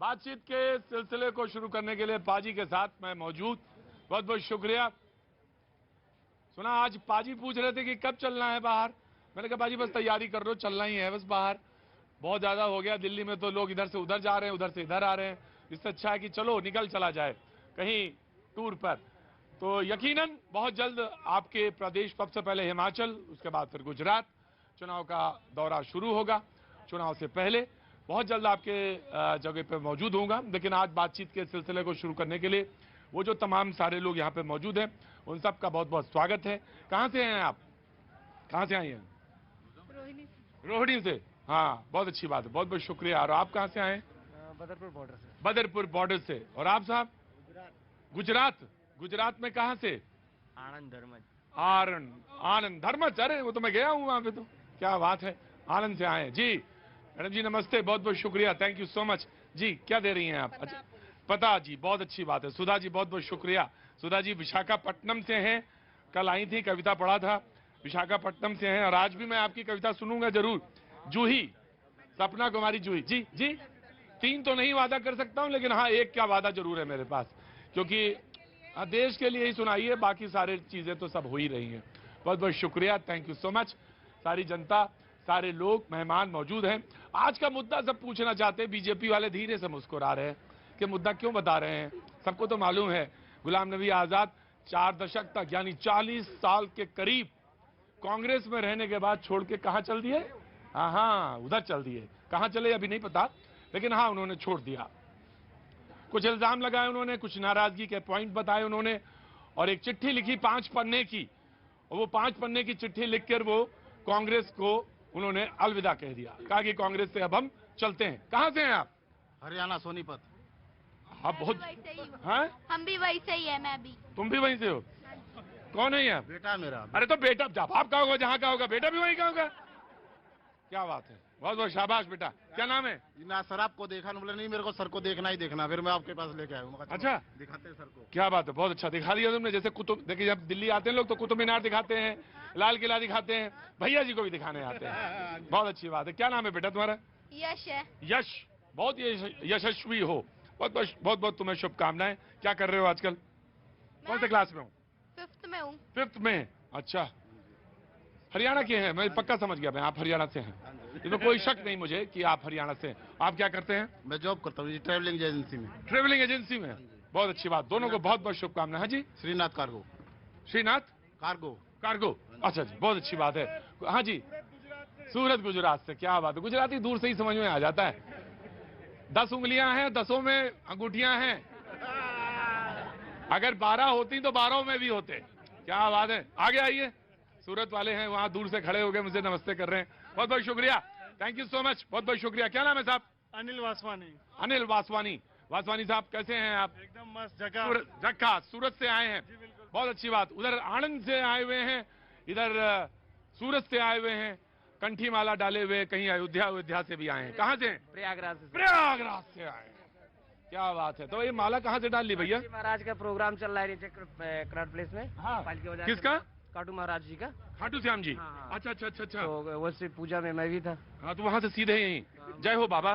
बातचीत के सिलसिले को शुरू करने के लिए पाजी के साथ मैं मौजूद, बहुत बहुत शुक्रिया। सुना आज पाजी पूछ रहे थे कि कब चलना है बाहर। मैंने कहा पाजी बस तैयारी कर लो, चलना ही है बस बाहर। बहुत ज्यादा हो गया, दिल्ली में तो लोग इधर से उधर जा रहे हैं, उधर से इधर आ रहे हैं। इससे अच्छा है कि चलो निकल चला जाए कहीं टूर पर। तो यकीनन बहुत जल्द आपके प्रदेश, सबसे पहले हिमाचल, उसके बाद फिर गुजरात चुनाव का दौरा शुरू होगा। चुनाव से पहले बहुत जल्द आपके जगह पे मौजूद होगा। लेकिन आज बातचीत के सिलसिले को शुरू करने के लिए वो जो तमाम सारे लोग यहाँ पे मौजूद हैं, उन सब का बहुत बहुत स्वागत है। कहाँ से हैं आप? कहाँ से आई हैं? रोहिणी से। हाँ, बहुत अच्छी बात है, बहुत बहुत शुक्रिया। और आप कहाँ से आए? बदरपुर बॉर्डर से। बदरपुर बॉर्डर से। और आप साहब? गुजरात। गुजरात में कहाँ से? आनंद धर्मज। आनंद धर्मज। अरे वो तो मैं गया हूँ वहां पे, तो क्या बात है। आनंद से आए जी। मैडम जी नमस्ते, बहुत बहुत शुक्रिया, थैंक यू सो मच। जी क्या दे रही हैं आप? अच्छा, पता जी, बहुत अच्छी बात है। सुधा जी बहुत बहुत शुक्रिया। सुधा जी विशाखापट्टनम से हैं, कल आई थी, कविता पढ़ा था, विशाखापट्टनम से हैं। और आज भी मैं आपकी कविता सुनूंगा जरूर। जूही, सपना कुमारी जूही जी। जी 3 तो नहीं वादा कर सकता हूं, लेकिन हाँ 1 क्या वादा जरूर है मेरे पास, क्योंकि देश के लिए ही सुनाइए, बाकी सारी चीजें तो सब हो ही रही हैं। बहुत बहुत शुक्रिया, थैंक यू सो मच। सारी जनता, सारे लोग, मेहमान मौजूद हैं। आज का मुद्दा सब पूछना चाहते हैं। बीजेपी वाले धीरे से मुस्कुरा रहे हैं कि मुद्दा क्यों बता रहे हैं। सबको तो मालूम है, गुलाम नबी आजाद 4 दशक तक यानी 40 साल के करीब कांग्रेस में रहने के बाद छोड़ के कहां चल दिए? हाँ, उधर चल दिए। कहां चले अभी नहीं पता, लेकिन हाँ उन्होंने छोड़ दिया। कुछ इल्जाम लगाए उन्होंने, कुछ नाराजगी के पॉइंट बताए उन्होंने, और एक चिट्ठी लिखी 5 पन्ने की। और वो 5 पन्ने की चिट्ठी लिखकर वो कांग्रेस को उन्होंने अलविदा कह दिया। कहा कि कांग्रेस से अब हम चलते हैं। कहां से हैं आप? हरियाणा सोनीपत। हाँ बहुत। हाँ हम भी वही से ही है। मैं भी। तुम भी वहीं से हो? कौन है आप? बेटा मेरा। अरे तो बेटा जब आप का होगा, जहां का होगा, बेटा भी वहीं का होगा। क्या बात है, बहुत बहुत शाबाश बेटा। क्या नाम है? ना सर आपको देखा, बोले नहीं मेरे को सर को देखना ही देखना, फिर मैं आपके पास लेके आया हूँ। अच्छा, दिखाते हैं सर को। क्या बात है, बहुत अच्छा दिखा दिया तुमने। जैसे कुतुब, देखिए जब दिल्ली आते हैं लोग तो कुतुब मीनार दिखाते हैं, लाल किला दिखाते हैं, भैया जी को भी दिखाने आते हैं। बहुत अच्छी बात है। क्या नाम है बेटा तुम्हारा? यश है। यश, बहुत यशस्वी हो। बहुत बहुत तुम्हें शुभकामनाएं। क्या कर रहे हो आजकल? कौन से क्लास में हो? 5th में हूँ। 5th में। अच्छा, हरियाणा के हैं, मैं पक्का समझ गया मैं, आप हरियाणा से हैं। इसमें कोई शक नहीं मुझे कि आप हरियाणा से हैं। आप क्या करते हैं? मैं जॉब करता हूँ ट्रैवलिंग एजेंसी में। ट्रेवलिंग एजेंसी में। बहुत अच्छी बात, दोनों को बहुत बहुत शुभकामनाएं। हाँ जी, Shrinath cargo. Shrinath cargo. Cargo. अच्छा जी, बहुत अच्छी बात है। हाँ जी, सूरत गुजरात से। क्या बात है, गुजराती दूर से ही समझ में आ जाता है। 10 उंगलियां हैं, 10 में अंगूठियां हैं। अगर 12 होती तो 12 में भी होते। क्या बात है। आगे आइए, सूरत वाले हैं, वहां दूर से खड़े हो गए, मुझे नमस्ते कर रहे हैं। बहुत बहुत शुक्रिया, थैंक यू सो मच, बहुत बहुत शुक्रिया। क्या नाम है साहब? अनिल वासवानी। अनिल वासवानी। वासवानी साहब कैसे हैं आप? एकदम मस्त जगह। जक्का, सूरत से आए हैं, बहुत अच्छी बात। उधर आनंद से आए हुए हैं, इधर सूरत से आए हुए हैं, कंठी माला डाले हुए, कहीं अयोध्या से भी आए हैं। कहाँ से? प्रयागराज से। प्रयागराज से आए हैं। क्या बात है। तो ये माला कहाँ से डाल ली भैया? महाराज का प्रोग्राम चल रहा है नीचे कनॉट प्लेस में। हाँ, पालकी बजा किसका? काटू महाराज जी का। खाटू श्याम जी। हाँ। अच्छा अच्छा अच्छा अच्छा। तो वो से पूजा में मैं भी था। हाँ, तो वहां से सीधे यहीं। जय हो बाबा,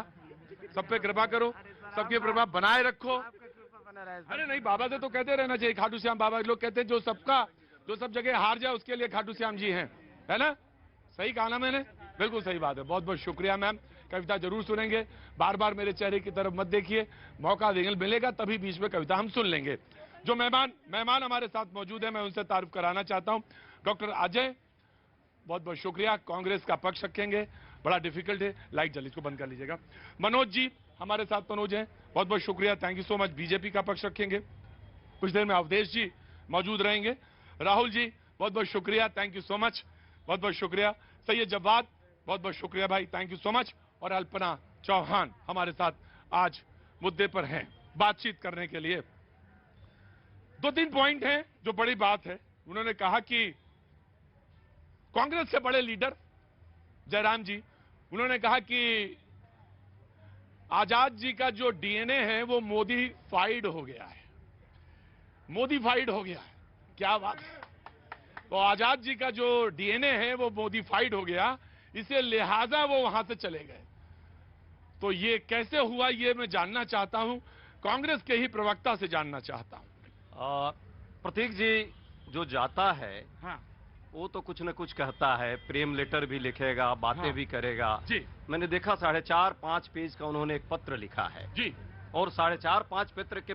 सब पे कृपा करो, सबकी कृपा बनाए रखो। अरे नहीं, बाबा से तो कहते रहना चाहिए, खाटू श्याम बाबा। लोग कहते हैं जो सब जगह हार जाए उसके लिए खाटू श्याम जी हैं, है ना? सही कहा ना मैंने? बिल्कुल सही बात है। बहुत बहुत शुक्रिया मैम, कविता जरूर सुनेंगे। बार बार मेरे चेहरे की तरफ मत देखिए, मौका मिलेगा तभी बीच में कविता हम सुन लेंगे। जो मेहमान हमारे साथ मौजूद है, मैं उनसे तारुफ कराना चाहता हूं। डॉक्टर अजय, बहुत बहुत शुक्रिया, कांग्रेस का पक्ष रखेंगे। बड़ा डिफिकल्ट है, लाइट जल्दी इसको बंद कर लीजिएगा। मनोज जी हमारे साथ मनोज हैं, बहुत बहुत शुक्रिया, thank you so much, BJP का पक्ष रखेंगे। कुछ देर में अवधेश जी मौजूद रहेंगे। राहुल जी बहुत बहुत शुक्रिया, थैंक यू सो मच, बहुत बहुत शुक्रिया। सैयद जवाद, बहुत बहुत शुक्रिया भाई, थैंक यू सो मच। और अल्पना चौहान हमारे साथ आज मुद्दे पर हैं बातचीत करने के लिए। 2-3 पॉइंट हैं जो बड़ी बात है। उन्होंने कहा कि कांग्रेस से बड़े लीडर जयराम जी, उन्होंने कहा कि आजाद जी का जो डीएनए है वो मोदीफाइड हो गया है। मोदीफाइड हो गया है, क्या बात है। तो आजाद जी का जो डीएनए है वो मोदीफाइड हो गया, इसे लिहाजा वो वहां से चले गए। तो ये कैसे हुआ ये मैं जानना चाहता हूं, कांग्रेस के ही प्रवक्ता से जानना चाहता हूं। प्रतीक जी जो जाता है हाँ वो तो कुछ न कुछ कहता है, प्रेम लेटर भी लिखेगा, बातें हाँ। भी करेगा। जी मैंने देखा 4.5-5 पेज का उन्होंने एक पत्र लिखा है जी और 4.5-5 पत्र के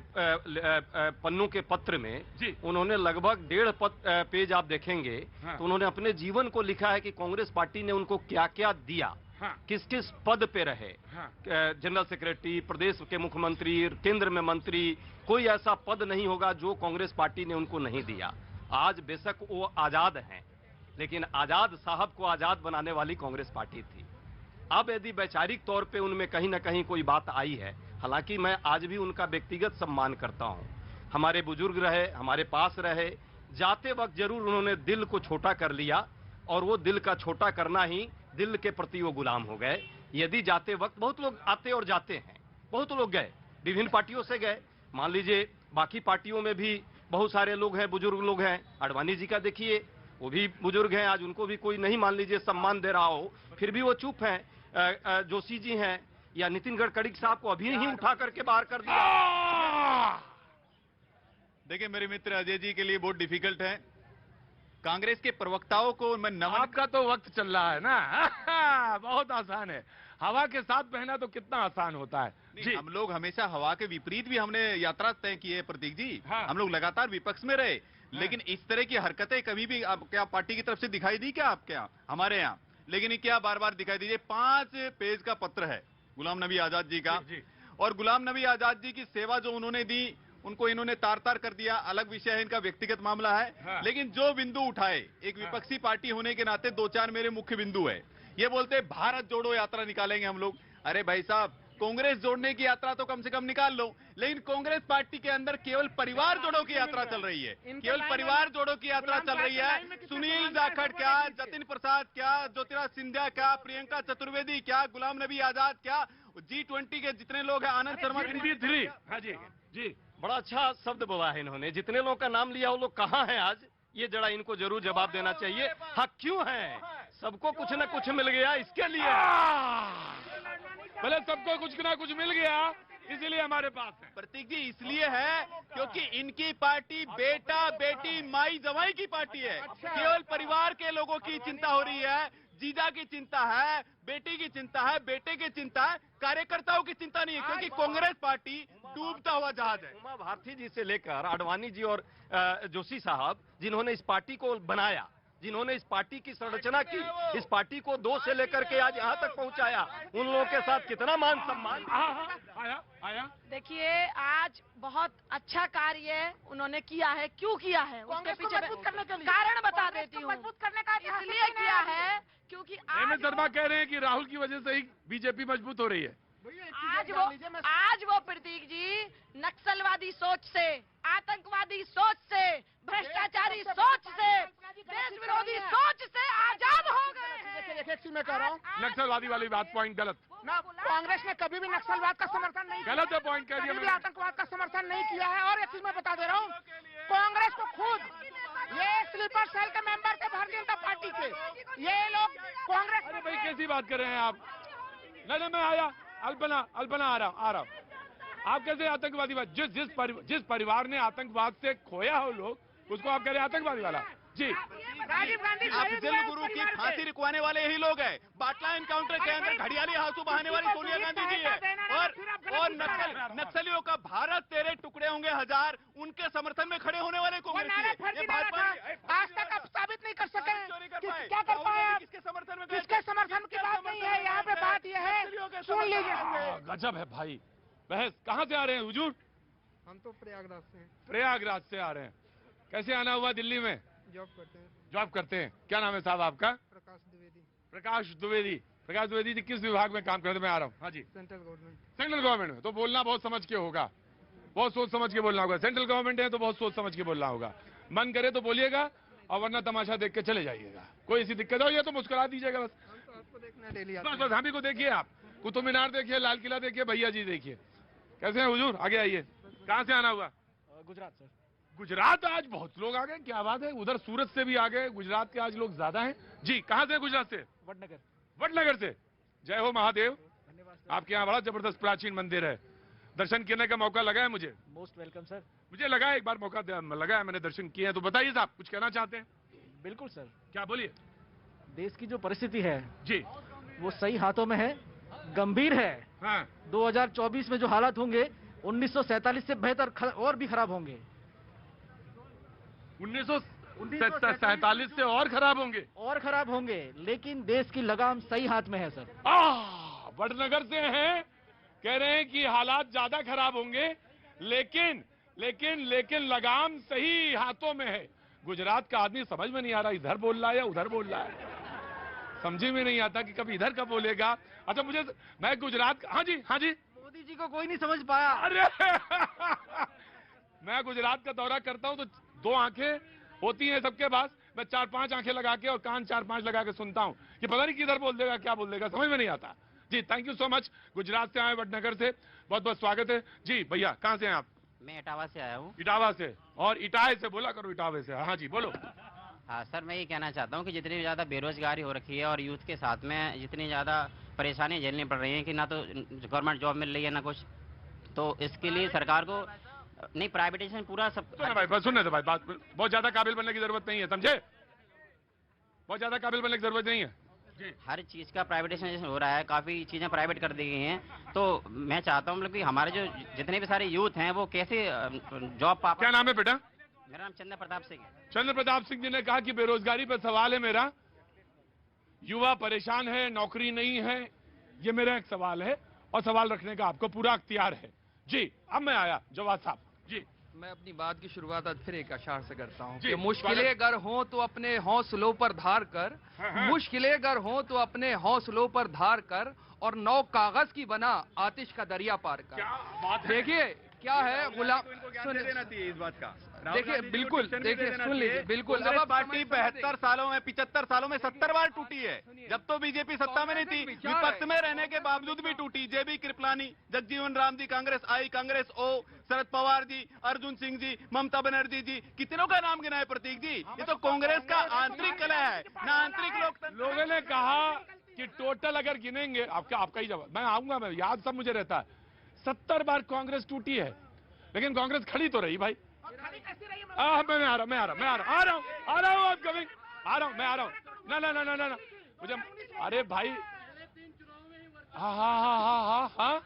पन्नों के पत्र में जी उन्होंने लगभग 1.5 पेज आप देखेंगे हाँ। तो उन्होंने अपने जीवन को लिखा है कि कांग्रेस पार्टी ने उनको क्या क्या दिया, हाँ किस किस पद पे रहे, हाँ जनरल सेक्रेटरी, प्रदेश के मुख्यमंत्री, केंद्र में मंत्री, कोई ऐसा पद नहीं होगा जो कांग्रेस पार्टी ने उनको नहीं दिया। आज बेशक वो आजाद हैं, लेकिन आजाद साहब को आजाद बनाने वाली कांग्रेस पार्टी थी। अब यदि वैचारिक तौर पे उनमें कहीं ना कहीं कोई बात आई है, हालांकि मैं आज भी उनका व्यक्तिगत सम्मान करता हूं, हमारे बुजुर्ग रहे, हमारे पास रहे, जाते वक्त जरूर उन्होंने दिल को छोटा कर लिया और वो दिल का छोटा करना ही दिल के प्रति वो गुलाम हो गए। यदि जाते वक्त बहुत लोग आते और जाते हैं, बहुत लोग गए, विभिन्न पार्टियों से गए, मान लीजिए बाकी पार्टियों में भी बहुत सारे लोग हैं, बुजुर्ग लोग हैं। आडवाणी जी का देखिए, वो भी बुजुर्ग हैं, आज उनको भी कोई नहीं मान लीजिए सम्मान दे रहा हो, फिर भी वो चुप हैं। जोशी जी हैं या नितिन गडकरी साहब को अभी ही उठा करके बाहर कर दिया। देखिए मेरे मित्र अजय जी के लिए बहुत डिफिकल्ट है। कांग्रेस के प्रवक्ताओं को मैं नमन आपका तो वक्त चल रहा है ना बहुत आसान है, हवा के साथ बहना तो कितना आसान होता है। नहीं, हम लोग हमेशा हवा के विपरीत भी हमने यात्रा तय की है प्रतीक जी। हाँ। हम लोग लगातार विपक्ष में रहे, लेकिन इस तरह की हरकतें कभी भी क्या पार्टी की तरफ से दिखाई दी क्या आपके यहाँ, हमारे यहाँ? लेकिन ये क्या बार बार दिखाई दीजिए। 5 पेज का पत्र है गुलाम नबी आजाद जी का, और गुलाम नबी आजाद जी की सेवा जो उन्होंने दी उनको इन्होंने तार तार कर दिया, अलग विषय है, इनका व्यक्तिगत मामला है। हाँ। लेकिन जो बिंदु उठाए, एक विपक्षी पार्टी होने के नाते 2-4 मेरे मुख्य बिंदु है। ये बोलते भारत जोड़ो यात्रा निकालेंगे हम लोग। अरे भाई साहब, कांग्रेस जोड़ने की यात्रा तो कम से कम निकाल लो, लेकिन कांग्रेस पार्टी के अंदर केवल परिवार जोड़ो की यात्रा चल रही है, केवल परिवार जोड़ो की यात्रा चल रही है। सुनील जाखड़ क्या, जतिन प्रसाद क्या, ज्योतिराज सिंधिया क्या, प्रियंका चतुर्वेदी क्या, गुलाम नबी आजाद क्या, G20 के जितने लोग हैं, आनंद शर्मा। हाँ जी जी, बड़ा अच्छा शब्द बोला है इन्होंने। जितने लोगों का नाम लिया वो लोग कहाँ हैं आज, ये जरा इनको जरूर जवाब देना चाहिए। हाँ क्यों है, सबको कुछ न कुछ मिल गया, इसके लिए भले सबको कुछ ना कुछ मिल गया, इसीलिए हमारे पास है। प्रतीक जी इसलिए है क्योंकि इनकी पार्टी बेटा बेटी माई जवाई की पार्टी है। केवल परिवार के लोगों की चिंता हो रही है, जीजा की चिंता है, बेटी की चिंता है, बेटे की चिंता है, कार्यकर्ताओं की चिंता नहीं है, क्योंकि कांग्रेस पार्टी डूबता हुआ जहाज है। उमा भारती जी से लेकर आडवाणी जी और जोशी साहब, जिन्होंने इस पार्टी को बनाया, जिन्होंने इस पार्टी की संरचना की, इस पार्टी को 2 से लेकर के आज यहाँ तक पहुँचाया, उन लोगों के साथ कितना मान सम्मान। आया देखिए आज बहुत अच्छा कार्य उन्होंने किया है। क्यों किया है उसके पीछे कारण बता देती हूँ। मजबूत करने का इसलिए किया है क्योंकि एम शर्मा कह रहे हैं कि राहुल की वजह से ही बीजेपी मजबूत हो रही है। आज वो प्रतीक जी नक्सलवादी सोच से, आतंकवादी सोच से, भ्रष्टाचारी सोच से, देश विरोधी सोच से आजाद हो गए हैं। एक चीज मैं कह रहा हूँ, नक्सलवादी वाली बात पॉइंट गलत, ना कांग्रेस ने कभी भी नक्सलवाद का समर्थन नहीं किया, गलत है पॉइंट कह कभी भी दिया। आतंकवाद का समर्थन नहीं किया है। और एक चीज मैं बता दे रहा हूँ, कांग्रेस को खुद ये स्लीपर सेल के मेंबर थे भारतीय जनता पार्टी के, ये लोग कांग्रेस। अरे भाई कैसी बात कर रहे हैं आप? नहीं मैं आया, अल्पना आ रहा हूँ। आप कैसे आतंकवादी बात, जिस परिवार ने आतंकवाद से खोया हो लोग, उसको आप कह रहे हैं आतंकवादी वाला? जी, राजीव गांधी अफजल गुरु की फांसी रुकवाने वाले यही लोग हैं। बाटला एनकाउंटर के अंदर घड़ियाली आंसू बहाने वाली सोनिया गांधी जी है। और नक्सलियों का भारत तेरे टुकड़े होंगे 1000, उनके समर्थन में खड़े होने वाले कांग्रेस। आज तक आप साबित नहीं कर सके क्या कर पाए आप? किसके समर्थन में? किसके समर्थन की बात नहीं है, यहाँ पे बात यह है, सुन लीजिए। गजब है भाई। बहस कहाँ से आ रहे हैं हुजूर? हम तो प्रयागराज से हैं, प्रयागराज से आ रहे हैं। कैसे आना हुआ दिल्ली में? जॉब करते हैं। जॉब करते हैं। क्या नाम है साहब आपका? प्रकाश द्विवेदी, प्रकाश द्विवेदी। प्रकाश द्विवेदी जी किस विभाग में काम करते? मैं आ रहा हूँ। हाँ जी, सेंट्रल गवर्नमेंट। सेंट्रल गवर्नमेंट में। तो बोलना बहुत समझ के होगा, बहुत सोच समझ के बोलना होगा। सेंट्रल गवर्नमेंट है तो बहुत सोच समझ के बोलना होगा। मन करे तो बोलिएगा और वरना तमाशा देख के चले जाइएगा। कोई ऐसी दिक्कत हो या तो मुस्कुरा दीजिएगा बस। हम तो आपको देखना डेली बस बस हम ही को देखिए, आप कुतुब मीनार देखिए, लाल किला देखिए, भैया जी देखिए। कैसे हैं हुजूर? आगे आइए। कहाँ से आना हुआ? गुजरात सर। गुजरात आज बहुत लोग आ गए, क्या बात है। उधर सूरत से भी आ गए, गुजरात के आज लोग ज्यादा हैं। जी, कहाँ से? गुजरात से? वडनगर। वडनगर से। जय हो महादेव। धन्यवाद आपके यहाँ बड़ा जबरदस्त प्राचीन मंदिर है, दर्शन करने का मौका लगा है मुझे। Most welcome sir. मुझे लगा है एक बार मौका लगा है, मैंने दर्शन किए हैं। तो बताइए साहब, कुछ कहना चाहते हैं? बिल्कुल सर। क्या बोलिए? देश की जो परिस्थिति है जी वो सही हाथों में है, गंभीर है। हाँ, 2024 में जो हालात होंगे 1947 से बेहतर और भी खराब होंगे। 1947 से और खराब होंगे। लेकिन देश की लगाम सही हाथ में है सर। वडनगर से हैं, कह रहे हैं कि हालात ज्यादा खराब होंगे, लेकिन लगाम सही हाथों में है। गुजरात का आदमी समझ में नहीं आ रहा, इधर बोल रहा है या उधर बोल रहा है, समझी में नहीं आता कि कभी इधर कब बोलेगा। अच्छा मैं गुजरात का, हाँ जी मोदी जी को कोई नहीं समझ पाया। अरे मैं गुजरात का दौरा करता हूँ तो 2 आंखें होती हैं सबके पास, मैं 4-5 आंखें लगा के और कान 4-5 लगा के सुनता हूँ कि पता नहीं किधर बोल देगा, क्या बोल देगा, समझ में नहीं आता। जी thank you so much. Gujarat से आए, वडनगर से, बहुत बहुत स्वागत है। जी भैया, कहाँ से हैं आप? मैं इटावा से आया हूँ। इटावा से, और इटावे से बोला करो, इटावे से। हाँ जी बोलो। हाँ सर, मैं ये कहना चाहता हूँ कि जितनी ज़्यादा बेरोजगारी हो रखी है और यूथ के साथ में जितनी ज़्यादा परेशानी झेलनी पड़ रही है कि ना तो गवर्नमेंट जॉब मिल रही है ना कुछ, तो इसके लिए सरकार को नहीं, प्राइवेटाइजेशन पूरा सब। भाई बस सुनने दो भाई, बात बहुत ज्यादा काबिल बनने की जरूरत नहीं है, समझे? बहुत ज्यादा काबिल बनने की जरूरत नहीं है। हर चीज़ का प्राइवेटाइजेशन हो रहा है, काफ़ी चीज़ें प्राइवेट कर दी गई हैं। तो मैं चाहता हूँ मतलब कि हमारे जो जितने भी सारे यूथ हैं वो कैसे जॉब पा। क्या नाम है बेटा? मेरा नाम चंद्र प्रताप सिंह है। चंद्र प्रताप सिंह जी ने कहा कि बेरोजगारी पर सवाल है मेरा, युवा परेशान है, नौकरी नहीं है, ये मेरा एक सवाल है और सवाल रखने का आपको पूरा अख्तियार है। जी अब मैं आया जवाब साहब। जी मैं अपनी बात की शुरुआत आज फिर एक अशार से करता हूँ जी, कि मुश्किलें अगर हों तो अपने हौसलों पर धार कर, मुश्किलें अगर हों तो अपने हौसलों पर धार कर, और 9 कागज की बना आतिश का दरिया पार कर। क्या बात है? देखिए क्या है गुलाम, इनको ज्ञान दे देना चाहिए इस बात का। देखिए बिल्कुल, देखिए सुन लीजिए, बिल्कुल। अब कांग्रेस आप पार्टी 75 सालों में 75 सालों में 70 बार टूटी है। जब तो बीजेपी सत्ता में नहीं थी, विपक्ष में रहने के बावजूद भी टूटी। जेबी कृपलानी, जगजीवन राम जी, कांग्रेस आई, कांग्रेस ओ, शरद पवार जी, अर्जुन सिंह जी, ममता बनर्जी जी, कितनों का नाम गिना है प्रतीक जी? ये तो कांग्रेस का आंतरिक कला है ना, आंतरिक लोगों ने कहा कि टोटल अगर गिनेंगे, आपका ही जवाब, मैं आऊंगा, मैं याद सब मुझे रहता है। 70 बार कांग्रेस टूटी है, लेकिन कांग्रेस खड़ी तो रही भाई। मैं आ रहा हूँ ना मुझे, अरे भाई हाँ।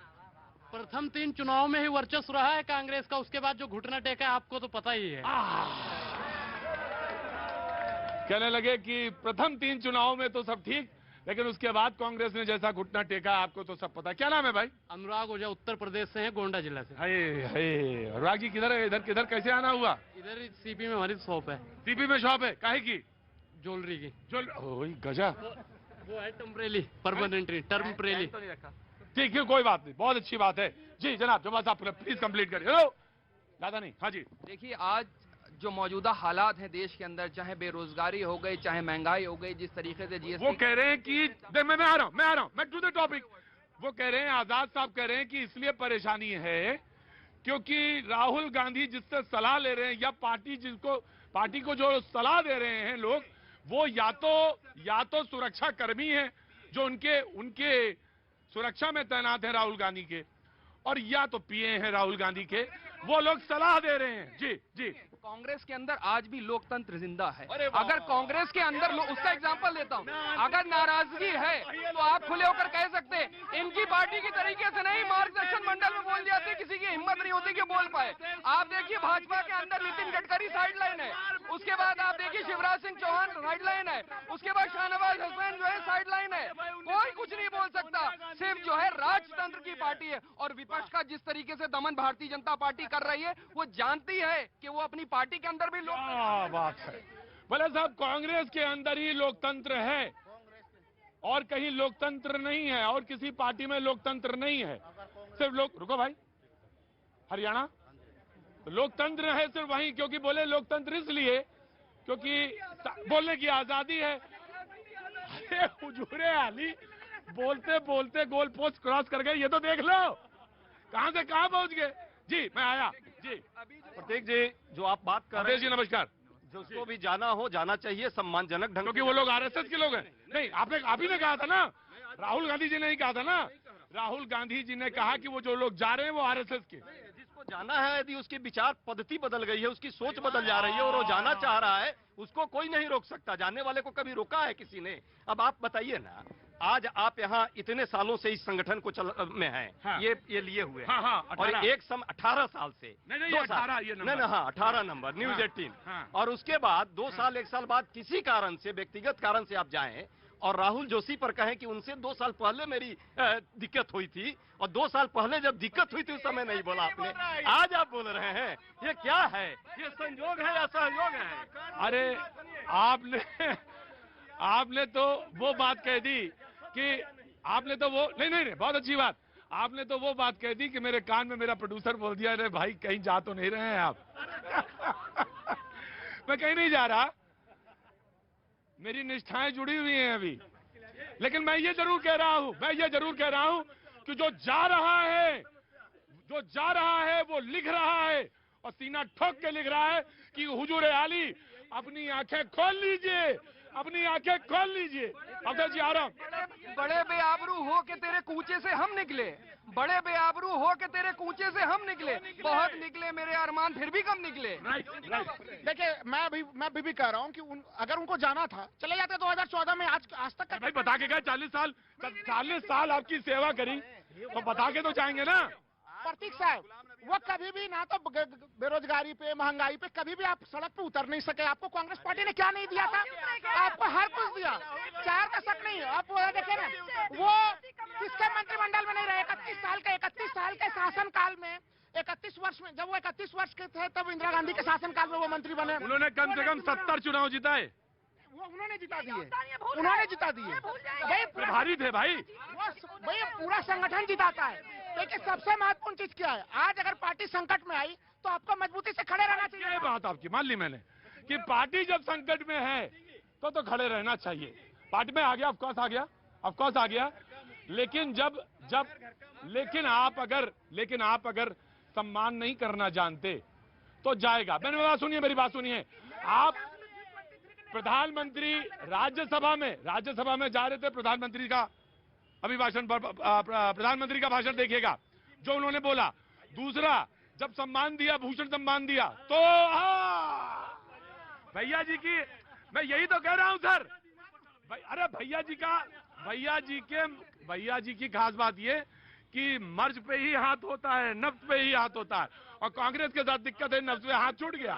प्रथम 3 चुनाव में ही वर्चस्व रहा है कांग्रेस का, उसके बाद जो घुटना टेका है आपको तो पता ही है। कहने लगे कि प्रथम 3 चुनाव में तो सब ठीक, लेकिन उसके बाद कांग्रेस ने जैसा घुटना टेका आपको तो सब पता। क्या नाम है भाई? अनुराग ओझा, उत्तर प्रदेश से है, गोंडा जिला से। हाय अनुराग जी, किधर है? इधर कैसे आना हुआ? इधर सीपी में हमारी शॉप है। सीपी में शॉप है, काहे की? ज्वेलरी की। गजा, वो है टेम्परेरी, परमानेंटली टेम्परेरी। ठीक है, कोई बात नहीं, बहुत अच्छी बात है। जी जनाब, जवाब साहब प्लीज कंप्लीट करिए। ज्यादा नहीं। हाँ जी। देखिए आज जो मौजूदा हालात हैं देश के अंदर, चाहे बेरोजगारी हो गई, चाहे महंगाई हो गई, जिस तरीके से जीएसटी, वो कह रहे हैं कि मैं आ रहा हूं, मैं टू द टॉपिक। वो कह रहे हैं, आजाद साहब कह रहे हैं कि इसलिए परेशानी है क्योंकि राहुल गांधी जिससे सलाह ले रहे हैं, या पार्टी को जो सलाह दे रहे हैं लोग, वो या तो सुरक्षा कर्मी हैं जो उनके सुरक्षा में तैनात हैं राहुल गांधी के, और या तो पीए हैं राहुल गांधी के, वो लोग सलाह दे रहे हैं। जी कांग्रेस के अंदर आज भी लोकतंत्र जिंदा है। अगर कांग्रेस के अंदर उसका एग्जांपल देता हूं, अगर नाराजगी है तो आप खुले होकर कह सकते हैं। इनकी पार्टी की तरीके से नहीं, मार्गदर्शन मंडल में बोल जाते, किसी की हिम्मत नहीं होती कि बोल पाए। आप देखिए भाजपा के अंदर नितिन गडकरी साइडलाइन है, उसके बाद आप देखिए शिवराज सिंह चौहान साइडलाइन है, उसके बाद शाहनवाज हुसैन जो है साइडलाइन है। कोई कुछ नहीं बोल सकता, सिर्फ जो है राजतंत्र की पार्टी है। और विपक्ष का जिस तरीके से दमन भारतीय जनता पार्टी कर रही है, वो जानती है कि वो अपनी पार्टी के अंदर भी बात है। बोले साहब, कांग्रेस के अंदर ही लोकतंत्र है और कहीं लोकतंत्र नहीं है, और किसी पार्टी में लोकतंत्र नहीं है। सिर्फ रुको भाई, हरियाणा तो लोकतंत्र है सिर्फ वहीं, क्योंकि बोले लोकतंत्र इसलिए क्योंकि बोलने की आजादी है। अरे हुजूरे आली, बोलते बोलते गोल पोस्ट क्रॉस कर गए, ये तो देख लो कहां से कहां पहुंच गए। जी मैं आया। जी प्रतीक जी, जो आप बात कर रहे हैं, जी नमस्कार। जिसको भी जाना चाहिए सम्मानजनक ढंग, क्योंकि वो लोग आरएसएस के लोग हैं। नहीं, आप ही ने कहा था ना, राहुल गांधी जी ने ही कहा था ना, राहुल गांधी जी ने कहा कि वो जो लोग जा रहे हैं वो आरएसएस के। जिसको जाना है, यदि उसकी विचार पद्धति बदल गई है, उसकी सोच बदल जा रही है और वो जाना चाह रहा है, उसको कोई नहीं रोक सकता। जाने वाले को कभी रोका है किसी ने? अब आप बताइए ना, आज आप यहाँ इतने सालों से इस संगठन को में हैं, हाँ। ये लिए हुए हैं। हाँ, हाँ, 18 और एक 18 साल से नहीं, 2 साल, 18 ये नंबर। नहीं, हाँ, 18 नंबर, न्यूज हाँ, 18। हाँ। और उसके बाद 2 साल 1 साल बाद किसी कारण से, व्यक्तिगत कारण से आप जाएं और राहुल जोशी पर कहें कि उनसे 2 साल पहले मेरी दिक्कत हुई थी, और 2 साल पहले जब दिक्कत हुई थी उस समय नहीं बोला आपने, आज आप बोल रहे हैं। ये क्या है? ये संयोग है या सहयोग है? अरे आपने तो वो बात कह दी कि आपने तो वो नहीं, बहुत अच्छी बात। आपने तो वो बात कह दी कि मेरे कान में मेरा प्रोड्यूसर बोल दिया, अरे भाई कहीं जा तो नहीं रहे हैं आप? मैं कहीं नहीं जा रहा, मेरी निष्ठाएं जुड़ी हुई हैं अभी। लेकिन मैं ये जरूर कह रहा हूं कि जो जा रहा है वो लिख रहा है, और सीना ठोक के लिख रहा है कि हुजूर आली अपनी आंखें खोल लीजिए, अपनी आंखें खोल लीजिए। अफजल जी आ रहा हूं। बड़े बेआबरू हो के तेरे कूचे से हम निकले, बड़े बेआबरू हो के तेरे कूचे से हम निकले, बहुत निकले मेरे अरमान फिर भी कम निकले। देखिए मैं भी कह रहा हूँ कि अगर उनको जाना था चले जाते 2014 में। आज तक भाई बता के गए 40 साल आपकी सेवा करी, तो बता के तो जाएंगे ना। प्रतीक साहब, वो कभी भी ना तो बेरोजगारी पे, महंगाई पे कभी भी आप सड़क पे उतर नहीं सके। आपको कांग्रेस पार्टी ने क्या नहीं दिया था? आपको हर कुछ दिया। 4 दशक नहीं, आप वो देखे ना, वो किसके मंत्रिमंडल में नहीं रहे? 31 साल के शासन काल में, 31 वर्ष में, जब वो 31 वर्ष के थे तब इंदिरा गांधी के शासन काल में वो मंत्री बने। उन्होंने कम से कम 70 चुनाव जिताए। वो उन्होंने जिता दिए, भाई प्रभारी थे भाई। भाई पूरा संगठन जिताता है। देखिए सबसे महत्वपूर्ण चीज क्या है, आज अगर पार्टी संकट में आई तो आपको मजबूती से खड़े रहना चाहिए। ये बात आपकी मान ली मैंने कि पार्टी जब संकट में है तो खड़े रहना चाहिए। पार्टी में आ गया, ऑफकोर्स आ गया, लेकिन आप अगर सम्मान नहीं करना जानते तो जाएगा। मेरी बात सुनिए। आप प्रधानमंत्री राज्यसभा में जा रहे थे, प्रधानमंत्री का अभिभाषण, प्रधानमंत्री का भाषण देखिएगा जो उन्होंने बोला। दूसरा, जब सम्मान दिया, भूषण सम्मान दिया, तो भैया जी की, मैं यही तो कह रहा हूं सर। अरे भैया जी की खास बात ये कि मर्ज पे ही हाथ होता है, नफ्स पे ही हाथ होता है, और कांग्रेस के साथ दिक्कत है, नफ्स पे हाथ छूट गया।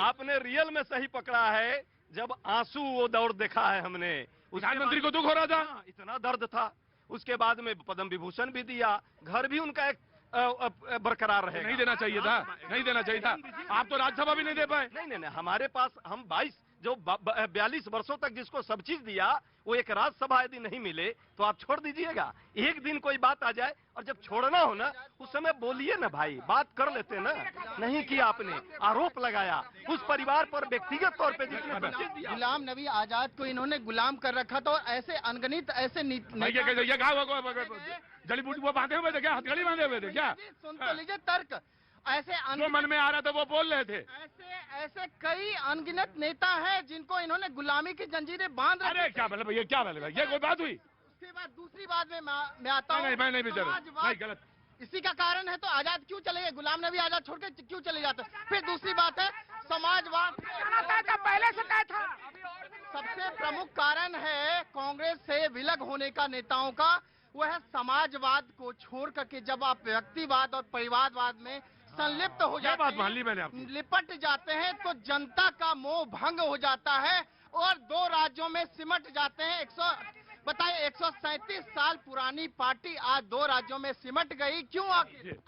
आपने रियल में सही पकड़ा है। जब आंसू वो दौर देखा है हमने, प्रधानमंत्री को दुख हो रहा था, इतना दर्द था, उसके बाद में पद्म विभूषण भी दिया, घर भी उनका एक बरकरार रहेगा। नहीं देना चाहिए था। आप तो राज्यसभा भी नहीं दे पाए। नहीं, हमारे पास हम 42 वर्षों तक जिसको सब चीज दिया, वो एक राज्यसभा यदि नहीं मिले तो आप छोड़ दीजिएगा। एक दिन कोई बात आ जाए और जब छोड़ना हो ना, उस समय बोलिए ना भाई, बात कर लेते ना। नहीं किया आपने, आरोप लगाया उस परिवार पर व्यक्तिगत तौर पे जिसने सब चीज दिया। गुलाम नबी आजाद को इन्होंने गुलाम कर रखा था, और ऐसे अनगणित ऐसे जड़ी बूटी वो बांधे हुए थे क्या? हथकड़ी बांधे हुए थे क्या? सुन तो लीजिए तर्क। ऐसे जो मन में आ रहा था वो बोल रहे थे। ऐसे कई अनगिनत नेता हैं जिनको इन्होंने गुलामी की जंजीरें बांध रखी। अरे क्या मतलब ये कोई बात हुई? उसके बाद दूसरी बात में मैं आता हूँ। मैं नहीं गलत। इसी का कारण है तो आजाद क्यों चले गए? गुलाम नबी आजाद छोड़ के क्यों चले जाते? फिर दूसरी बात है समाजवाद, पहले से तय था। सबसे प्रमुख कारण है कांग्रेस से विलग होने का नेताओं का, वो है समाजवाद को छोड़ करके जब आप व्यक्तिवाद और परिवारवाद में संलिप्त हो जाते हैं, लिपट जाते हैं, तो जनता का मोह भंग हो जाता है और 2 राज्यों में सिमट जाते हैं। 137 साल पुरानी पार्टी आज 2 राज्यों में सिमट गई, क्यों?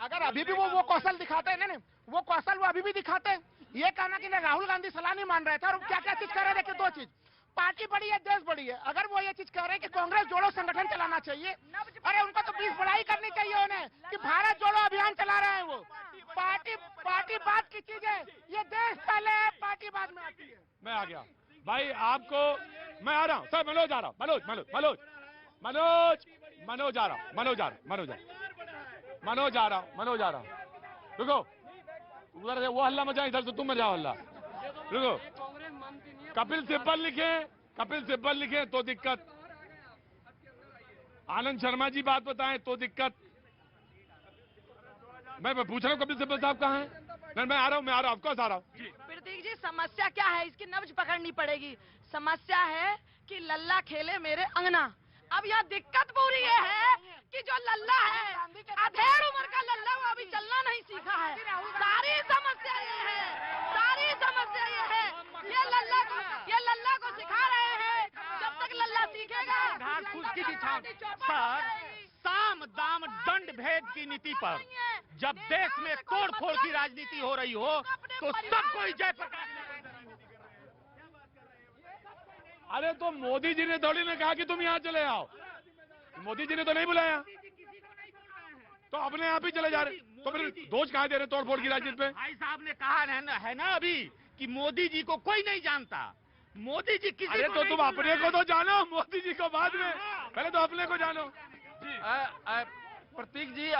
अगर अभी भी वो कौशल दिखाते हैं, वो कौशल वो अभी भी दिखाते हैं। ये कहना कि राहुल गांधी सलाह नहीं मान रहे थे, और क्या क्या चीज कर रहे थे? 2 चीज, पार्टी बड़ी है, देश बड़ी है। अगर वो ये चीज कह रहे हैं कि कांग्रेस जोड़ो संगठन चलाना चाहिए, अरे उनको तो 20 बड़ाई करनी चाहिए उन्हें कि भारत जोड़ो अभियान चला रहे हैं। वो पार्टी बात की चीज है, ये देश पहले है, पार्टी बाद में आती है। मैं आ गया भाई, आपको मैं आ रहा हूँ सर। मनोज आ रहा हूँ, मनोज आ रहा हूँ। रुको, उधर वो हल्ला मचा, इधर से तुम मचाओ हल्ला। रुको, कपिल सिब्बल लिखे तो दिक्कत। आनंद शर्मा जी बात बताएं तो दिक्कत। मैं पूछ रहा हूँ कपिल सिब्बल साहब कहाँ हैं? नहीं, मैं आ रहा हूँ ऑफकोर्स आ रहा हूँ। प्रतीक जी समस्या क्या है, इसकी नब्ज पकड़नी पड़ेगी। समस्या है कि लल्ला खेले मेरे अंगना। अब यह दिक्कत पूरी ये है कि जो लल्ला है, अधेड़ उम्र का लल्ला, वो अभी चलना नहीं सीखा है। सारी समस्या ये है, सारी समस्या ये है। ये लल्ला को सिखा रहे हैं, जब तक लल्ला सीखेगा। सर, साम दाम दंड भेद की नीति पर जब देश में तोड़ फोड़ की राजनीति हो रही हो तो सबको जय प्रकाश। अरे तो मोदी जी ने थोड़ी ने कहा कि तुम यहाँ चले आओ, मोदी जी ने तो नहीं बुलाया, तो अपने आप ही चले जा रहे। तो फिर दोष कहाँ दे रहे तोड़ फोड़ की राजनीति पे? भाई साहब ने कहा है ना अभी कि मोदी जी को कोई नहीं जानता। मोदी जी किसी अरे तो तुम अपने को तो जानो, मोदी जी को बाद में, पहले तो अपने को जानो। प्रतीक जी,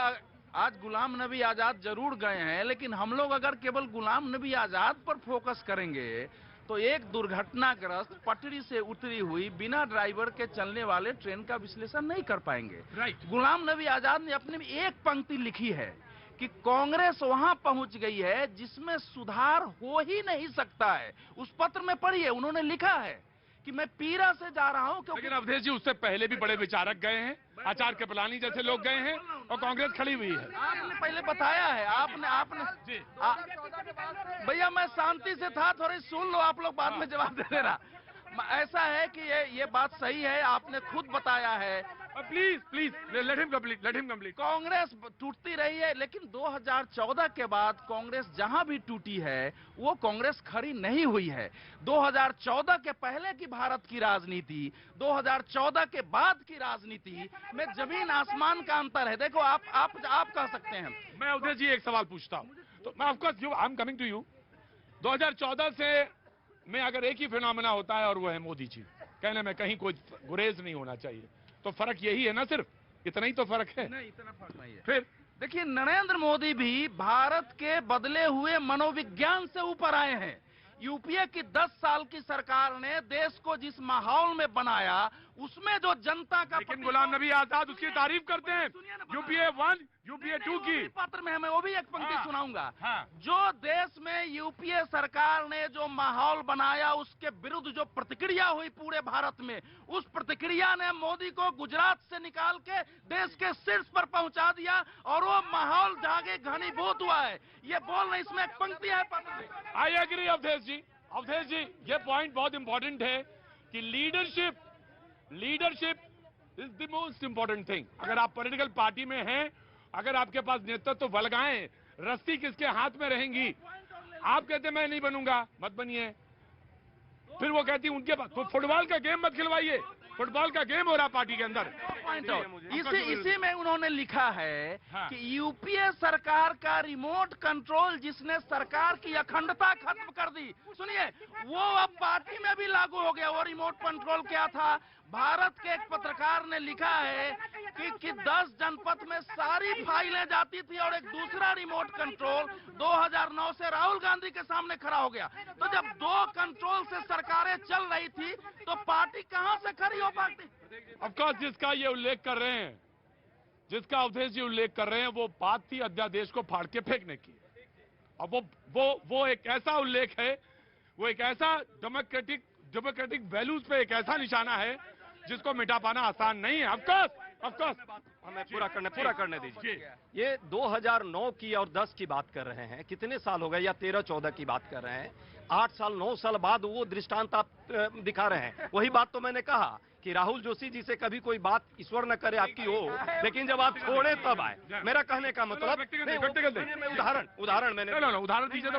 आज गुलाम नबी आजाद जरूर गए हैं, लेकिन हम लोग अगर केवल गुलाम नबी आजाद पर फोकस करेंगे तो एक दुर्घटनाग्रस्त पटरी से उतरी हुई बिना ड्राइवर के चलने वाले ट्रेन का विश्लेषण नहीं कर पाएंगे। राइट। गुलाम नबी आजाद ने अपने में एक पंक्ति लिखी है कि कांग्रेस वहां पहुंच गई है जिसमें सुधार हो ही नहीं सकता है। उस पत्र में पढ़िए, उन्होंने लिखा है कि मैं पीरा से जा रहा हूं क्योंकि। लेकिन अवधेश जी, उससे पहले भी बड़े विचारक गए हैं, आचार्य कृपलानी जैसे लोग गए हैं, और कांग्रेस खड़ी हुई है। आपने पहले बताया है, आपने भैया मैं शांति से था, थोड़ी सुन लो, आप लोग बाद में जवाब दे देना। ऐसा है कि ये बात सही है, आपने खुद बताया है। Please let him complete. Congress टूटती रही है, लेकिन 2014 के बाद कांग्रेस जहां भी टूटी है वो कांग्रेस खड़ी नहीं हुई है। 2014 के पहले की भारत की राजनीति, 2014 के बाद की राजनीति में जमीन आसमान का अंतर है। देखो आप कह सकते हैं। मैं अवधेश जी एक सवाल पूछता हूँ, तो मैं of course I am coming to you. 2014 से में अगर एक ही फिनोमेना होता है और वो है मोदी जी, कहने में कहीं कोई गुरेज नहीं होना चाहिए, तो फर्क यही है ना, सिर्फ इतना ही तो फर्क है। नहीं, इतना फर्क नहीं है। फिर देखिए, नरेंद्र मोदी भी भारत के बदले हुए मनोविज्ञान से ऊपर आए हैं। यूपीए की 10 साल की सरकार ने देश को जिस माहौल में बनाया, उसमें जो जनता का। लेकिन गुलाम नबी आजाद उसकी तारीफ करते हैं, यूपीए 1 यूपीए 2 की पत्र में, मैं वो भी एक पंक्ति सुनाऊंगा। हाँ। जो देश में यूपीए सरकार ने जो माहौल बनाया, उसके विरुद्ध जो प्रतिक्रिया हुई पूरे भारत में, उस प्रतिक्रिया ने मोदी को गुजरात से निकाल के देश के शीर्ष पर पहुंचा दिया, और वो माहौल जागे घनीभूत हुआ है। ये बोल नहीं, इसमें एक पंक्ति है पत्र में। आई एग्री अवधेश जी, ये पॉइंट बहुत इंपॉर्टेंट है कि leadership is the most important thing. अगर आप पॉलिटिकल पार्टी में हैं, अगर आपके पास नेतृत्व बलगाएं, रस्सी किसके हाथ में रहेंगी? आप कहते मैं नहीं बनूंगा, मत बनिए। फिर वो कहती उनके पास, तो फुटबॉल का गेम मत खिलवाइए, फुटबॉल का गेम हो रहा पार्टी के अंदर। इसी में उन्होंने लिखा है कि यूपीए सरकार का रिमोट कंट्रोल जिसने सरकार की अखंडता खत्म कर दी, सुनिए, वो अब पार्टी में भी लागू हो गया। वो रिमोट कंट्रोल क्या था? भारत के एक पत्रकार ने लिखा है कि 10 जनपद में सारी फाइलें जाती थी, और एक दूसरा रिमोट कंट्रोल 2009 से राहुल गांधी के सामने खड़ा हो गया। तो जब 2 कंट्रोल से सरकारें चल रही थी, तो पार्टी कहां से खड़ी हो पाती? ऑफकोर्स जिसका ये उल्लेख कर रहे हैं, जिसका अवधेश जी उल्लेख कर रहे हैं, वो बात थी अध्यादेश को फाड़ के फेंकने की। अब वो एक ऐसा उल्लेख है, वो एक ऐसा डेमोक्रेटिक वैल्यूज पे एक ऐसा निशाना है जिसको मिटा पाना आसान नहीं है। ऑफकोर्स हमें पूरा करने दीजिए। ये 2009 की और 10 की बात कर रहे हैं, कितने साल हो गए, या 13-14 की बात कर रहे हैं। 8 साल 9 साल बाद वो दृष्टांत आप दिखा रहे हैं। वही बात तो मैंने कहा कि राहुल जोशी जी से कभी कोई बात ईश्वर न करे आपकी हो, लेकिन जब आप छोड़े तब आए। मेरा कहने का मतलब, उदाहरण मैंने उदाहरण दीजिए तो।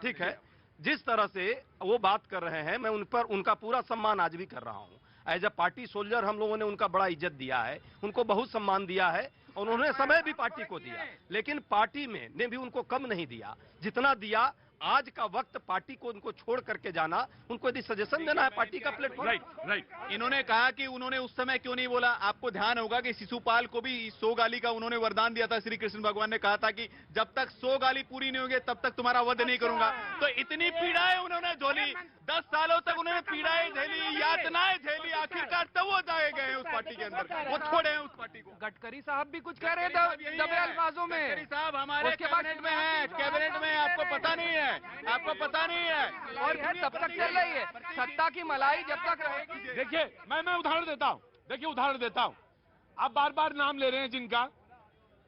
ठीक है। जिस तरह से वो बात कर रहे हैं, मैं उन पर उनका पूरा सम्मान आज भी कर रहा हूं। एज अ पार्टी सोल्जर हम लोगों ने उनका बड़ा इज्जत दिया है, उनको बहुत सम्मान दिया है, और उन्होंने समय भी पार्टी को दिया, लेकिन पार्टी में ने भी उनको कम नहीं दिया। जितना दिया आज का वक्त पार्टी को उनको छोड़ करके जाना, उनको यदि सजेशन देना है पार्टी का प्लेटफॉर्म। राइट। इन्होंने कहा कि उन्होंने उस समय क्यों नहीं बोला। आपको ध्यान होगा कि शिशुपाल को भी 100 गाली का उन्होंने वरदान दिया था। श्री कृष्ण भगवान ने कहा था कि जब तक 100 गाली पूरी नहीं होगी तब तक तुम्हारा वध नहीं करूंगा। तो इतनी पीड़ाएं उन्होंने झोली, 10 सालों तक उन्होंने पीड़ाएं झेली, यातनाएं झेली, आखिरकार तब वो जाए गए हैं उस पार्टी के अंदर, वो छोड़े हैं उस पार्टी को। गडकरी साहब भी कुछ कह रहे थे दबे अल्फाजों में। गडकरी साहब हमारे कैबिनेट में हैं, कैबिनेट में, आपको पता नहीं है, आपको पता नहीं है। और तब तक चल रही है सत्ता की मलाई जब तक रहेगी। देखिए मैं उदाहरण देता हूं, देखिए उदाहरण देता हूं। आप बार बार नाम ले रहे हैं जिनका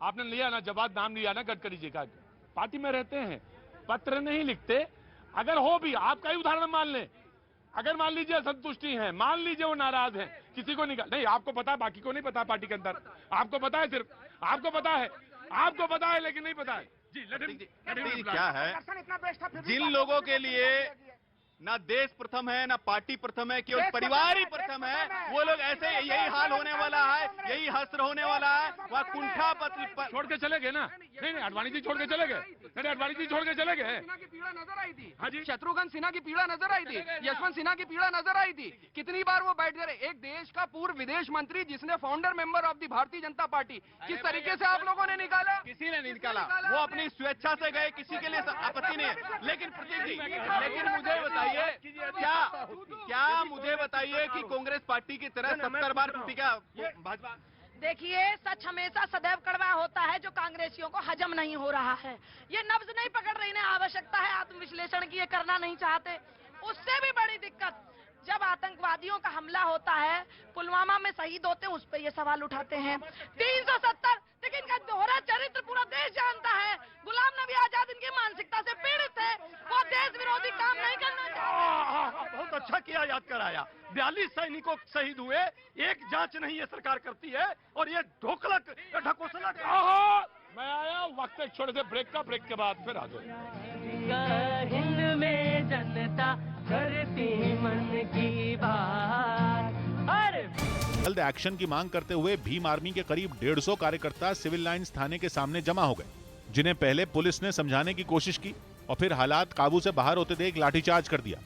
आपने लिया ना, जवाब नाम लिया ना गडकरी जी का, पार्टी में रहते हैं, पत्र नहीं लिखते। अगर हो भी आपका ही उदाहरण मान लें, अगर मान लीजिए असंतुष्टि है, मान लीजिए वो नाराज है, किसी को निकाल नहीं, आपको पता है, बाकी को नहीं पता पार्टी के अंदर, आपको पता है, सिर्फ आपको पता है, आपको पता है लेकिन नहीं पता है। जी क्या है, जिन लोगों के लिए ना देश प्रथम है ना पार्टी प्रथम है, केवल परिवार ही प्रथम है, वो लोग ऐसे यही हाल होने वाला है, यही हश्र होने वाला है। वह कुंठा पत्र छोड़ के चले गए ना, नहीं अडवाणी जी छोड़ के चले गए, नहीं अडवाणी जी छोड़ के चले गए। सिन्हा की पीड़ा नजर आई थी। हाँ जी, शत्रुघ्न सिन्हा की पीड़ा नजर आई थी, यशवंत सिन्हा की पीड़ा नजर आई थी। कितनी बार वो बैठ गए, एक देश का पूर्व विदेश मंत्री जिसने founder member of the Bharatiya Janata party, किस तरीके से आप लोगों ने निकाला? किसी ने नहीं निकाला, वो अपनी स्वेच्छा से गए, किसी के लिए आपत्ति नहीं है। लेकिन प्रतीक जी, लेकिन मुझे बताइए, क्या मुझे बताइए कि कांग्रेस पार्टी की तरह 70 बार टूटी क्या भाजपा? देखिए, सच हमेशा सदैव कड़वा होता है, जो कांग्रेसियों को हजम नहीं हो रहा है। ये नब्ज नहीं पकड़ रही, इन्हें आवश्यकता है आत्मविश्लेषण की, ये करना नहीं चाहते। उससे भी बड़ी दिक्कत, जब आतंकवादियों का हमला होता है, पुलवामा में शहीद होते हैं, उस पर ये सवाल उठाते हैं। 370, लेकिन इनका दोहरा चरित्र पूरा देश जानता है। गुलाम नबी आजाद इनकी मानसिकता से पीड़ित है, वो देश विरोधी काम नहीं करना चाहते। बहुत अच्छा किया, याद कराया। 42 सैनिकों शहीद हुए, एक जांच नहीं ये सरकार करती है, और ये ढोकला ढकोसला। मैं आया वक्त एक छोटे से ब्रेक का, ब्रेक के बाद फिर आ जाए। हिंद में जनता करती मन की बात। जल्द एक्शन की मांग करते हुए भीम आर्मी के करीब 150 कार्यकर्ता सिविल लाइंस थाने के सामने जमा हो गए, जिन्हें पहले पुलिस ने समझाने की कोशिश की और फिर हालात काबू से बाहर होते देख लाठीचार्ज कर दिया।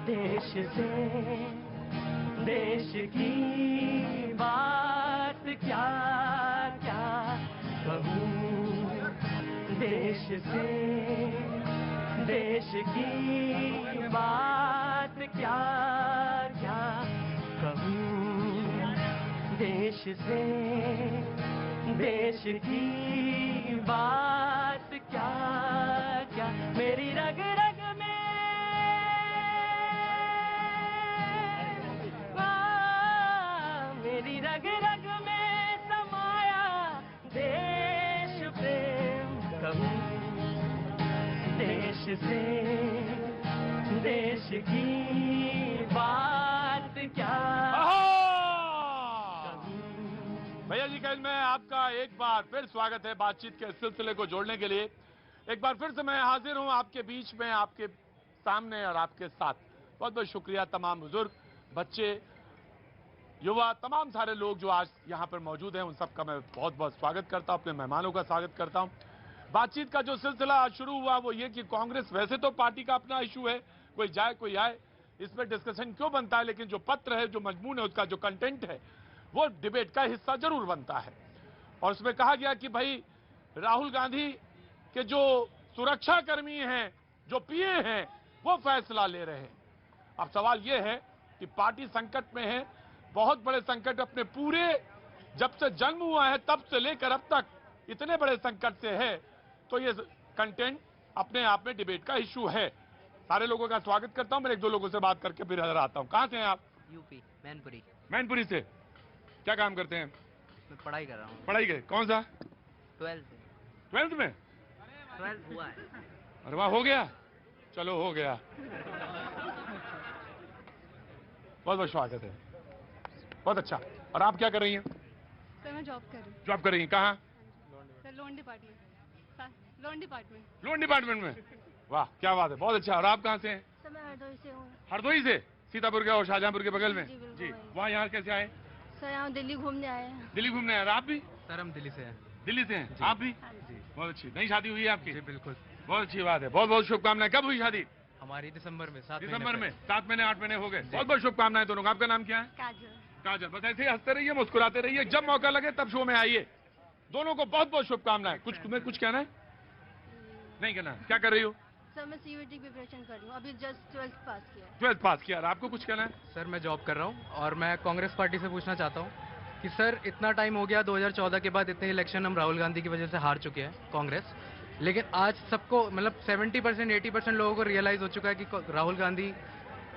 देश से देश की बात क्या क्या कहूँ, देश से देश की बात क्या क्या कहूँ, देश से देश की बात क्या क्या। मेरी रग रग में मेरी रग रग में समाया देश प्रेम कहूँ, देश से देश की बात क्या। भैया जी कल में आपका एक बार फिर स्वागत है बातचीत के सिलसिले को जोड़ने के लिए। एक बार फिर से मैं हाजिर हूं आपके बीच में, आपके सामने और आपके साथ। बहुत बहुत शुक्रिया तमाम बुजुर्ग, बच्चे, युवा, तमाम सारे लोग जो आज यहाँ पर मौजूद हैं, उन सबका मैं बहुत बहुत स्वागत करता हूँ, अपने मेहमानों का स्वागत करता हूँ। बातचीत का जो सिलसिला आज शुरू हुआ वो ये कि कांग्रेस वैसे तो पार्टी का अपना इशू है, कोई जाए कोई आए, इस पर डिस्कशन क्यों बनता है, लेकिन जो पत्र है, जो मजमून है, उसका जो कंटेंट है, वो डिबेट का हिस्सा जरूर बनता है। और उसमें कहा गया कि भाई राहुल गांधी के जो सुरक्षा कर्मी हैं, जो पीए हैं, वो फैसला ले रहे हैं। अब सवाल ये है कि पार्टी संकट में है, बहुत बड़े संकट, अपने पूरे जब से जन्म हुआ है तब से लेकर अब तक इतने बड़े संकट से है, तो ये कंटेंट अपने आप में डिबेट का इशू है। सारे लोगों का स्वागत करता हूं। मैं एक दो लोगों से बात करके फिर नजर आता हूं। कहां से हैं आप? यूपी, मैनपुरी। मैनपुरी से। क्या काम करते हैं? मैं पढ़ाई कर रहा हूँ। पढ़ाई के कौन सा? 12th में। 12th हुआ है। अरे वाह, हो गया, चलो हो गया। बहुत बहुत स्वागत है, बहुत अच्छा। और आप क्या कर रही हैं? सर मैं जॉब कर रही हूँ। जॉब कर रही हैं? कहाँ? Sir loan department. Loan department. Loan department में? वाह क्या बात है, बहुत अच्छा। और आप कहाँ से हैं? सर मैं हरदोई से हूँ। हरदोई से? सीतापुर के और शाहजहांपुर के बगल में? जी, बिल्कुल जी। वहीं। वहाँ यहाँ कैसे आए? सर यहाँ दिल्ली घूमने आए हैं। दिल्ली घूमने आए। और आप भी? सर हम दिल्ली से हैं। दिल्ली से हैं? आप भी? जी बहुत अच्छी। नई शादी हुई है आपकी? जी बिल्कुल। बहुत अच्छी बात है, बहुत बहुत शुभकामनाएं। कब हुई शादी? हमारी दिसंबर में, 7 दिसंबर में। 7 महीने 8 महीने हो गए। बहुत बहुत शुभकामनाएं दोनों को। आपका नाम क्या है? काजल। काजल। बस ऐसे ही हंसते रहिए, मुस्कुराते रहिए, जब मौका लगे तब शो में आइए। दोनों को बहुत बहुत शुभकामनाएं। कुछ तुम्हें कुछ कहना है? नहीं कहना है? क्या कर रही हो? सर मैं सीयूईटी प्रिपरेशन कर रही हूँ, अभी जस्ट 12th पास किया है। 12th पास किया। और आपको कुछ कहना है? सर मैं जॉब कर रहा हूँ और मैं कांग्रेस पार्टी से पूछना चाहता हूँ कि सर इतना टाइम हो गया, 2014 के बाद इतने इलेक्शन हम राहुल गांधी की वजह से हार चुके हैं कांग्रेस, लेकिन आज सबको मतलब 70% 80% लोगों को रियलाइज हो चुका है कि राहुल गांधी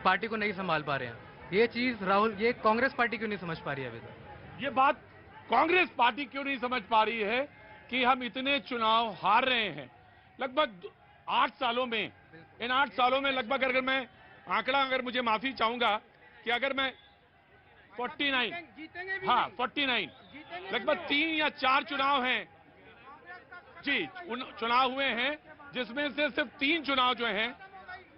पार्टी को नहीं संभाल पा रहे हैं। ये चीज ये कांग्रेस पार्टी क्यों नहीं समझ पा रही है अभी तक? ये बात कांग्रेस पार्टी क्यों नहीं समझ पा रही है कि हम इतने चुनाव हार रहे हैं लगभग 8 सालों में। इन 8 सालों में लगभग, अगर मैं आंकड़ा, अगर मुझे माफी चाहूंगा कि अगर मैं 49, हाँ 49, लगभग 3 या 4 चुनाव हैं जी, चुनाव हुए हैं, जिसमें से सिर्फ 3 चुनाव जो हैं।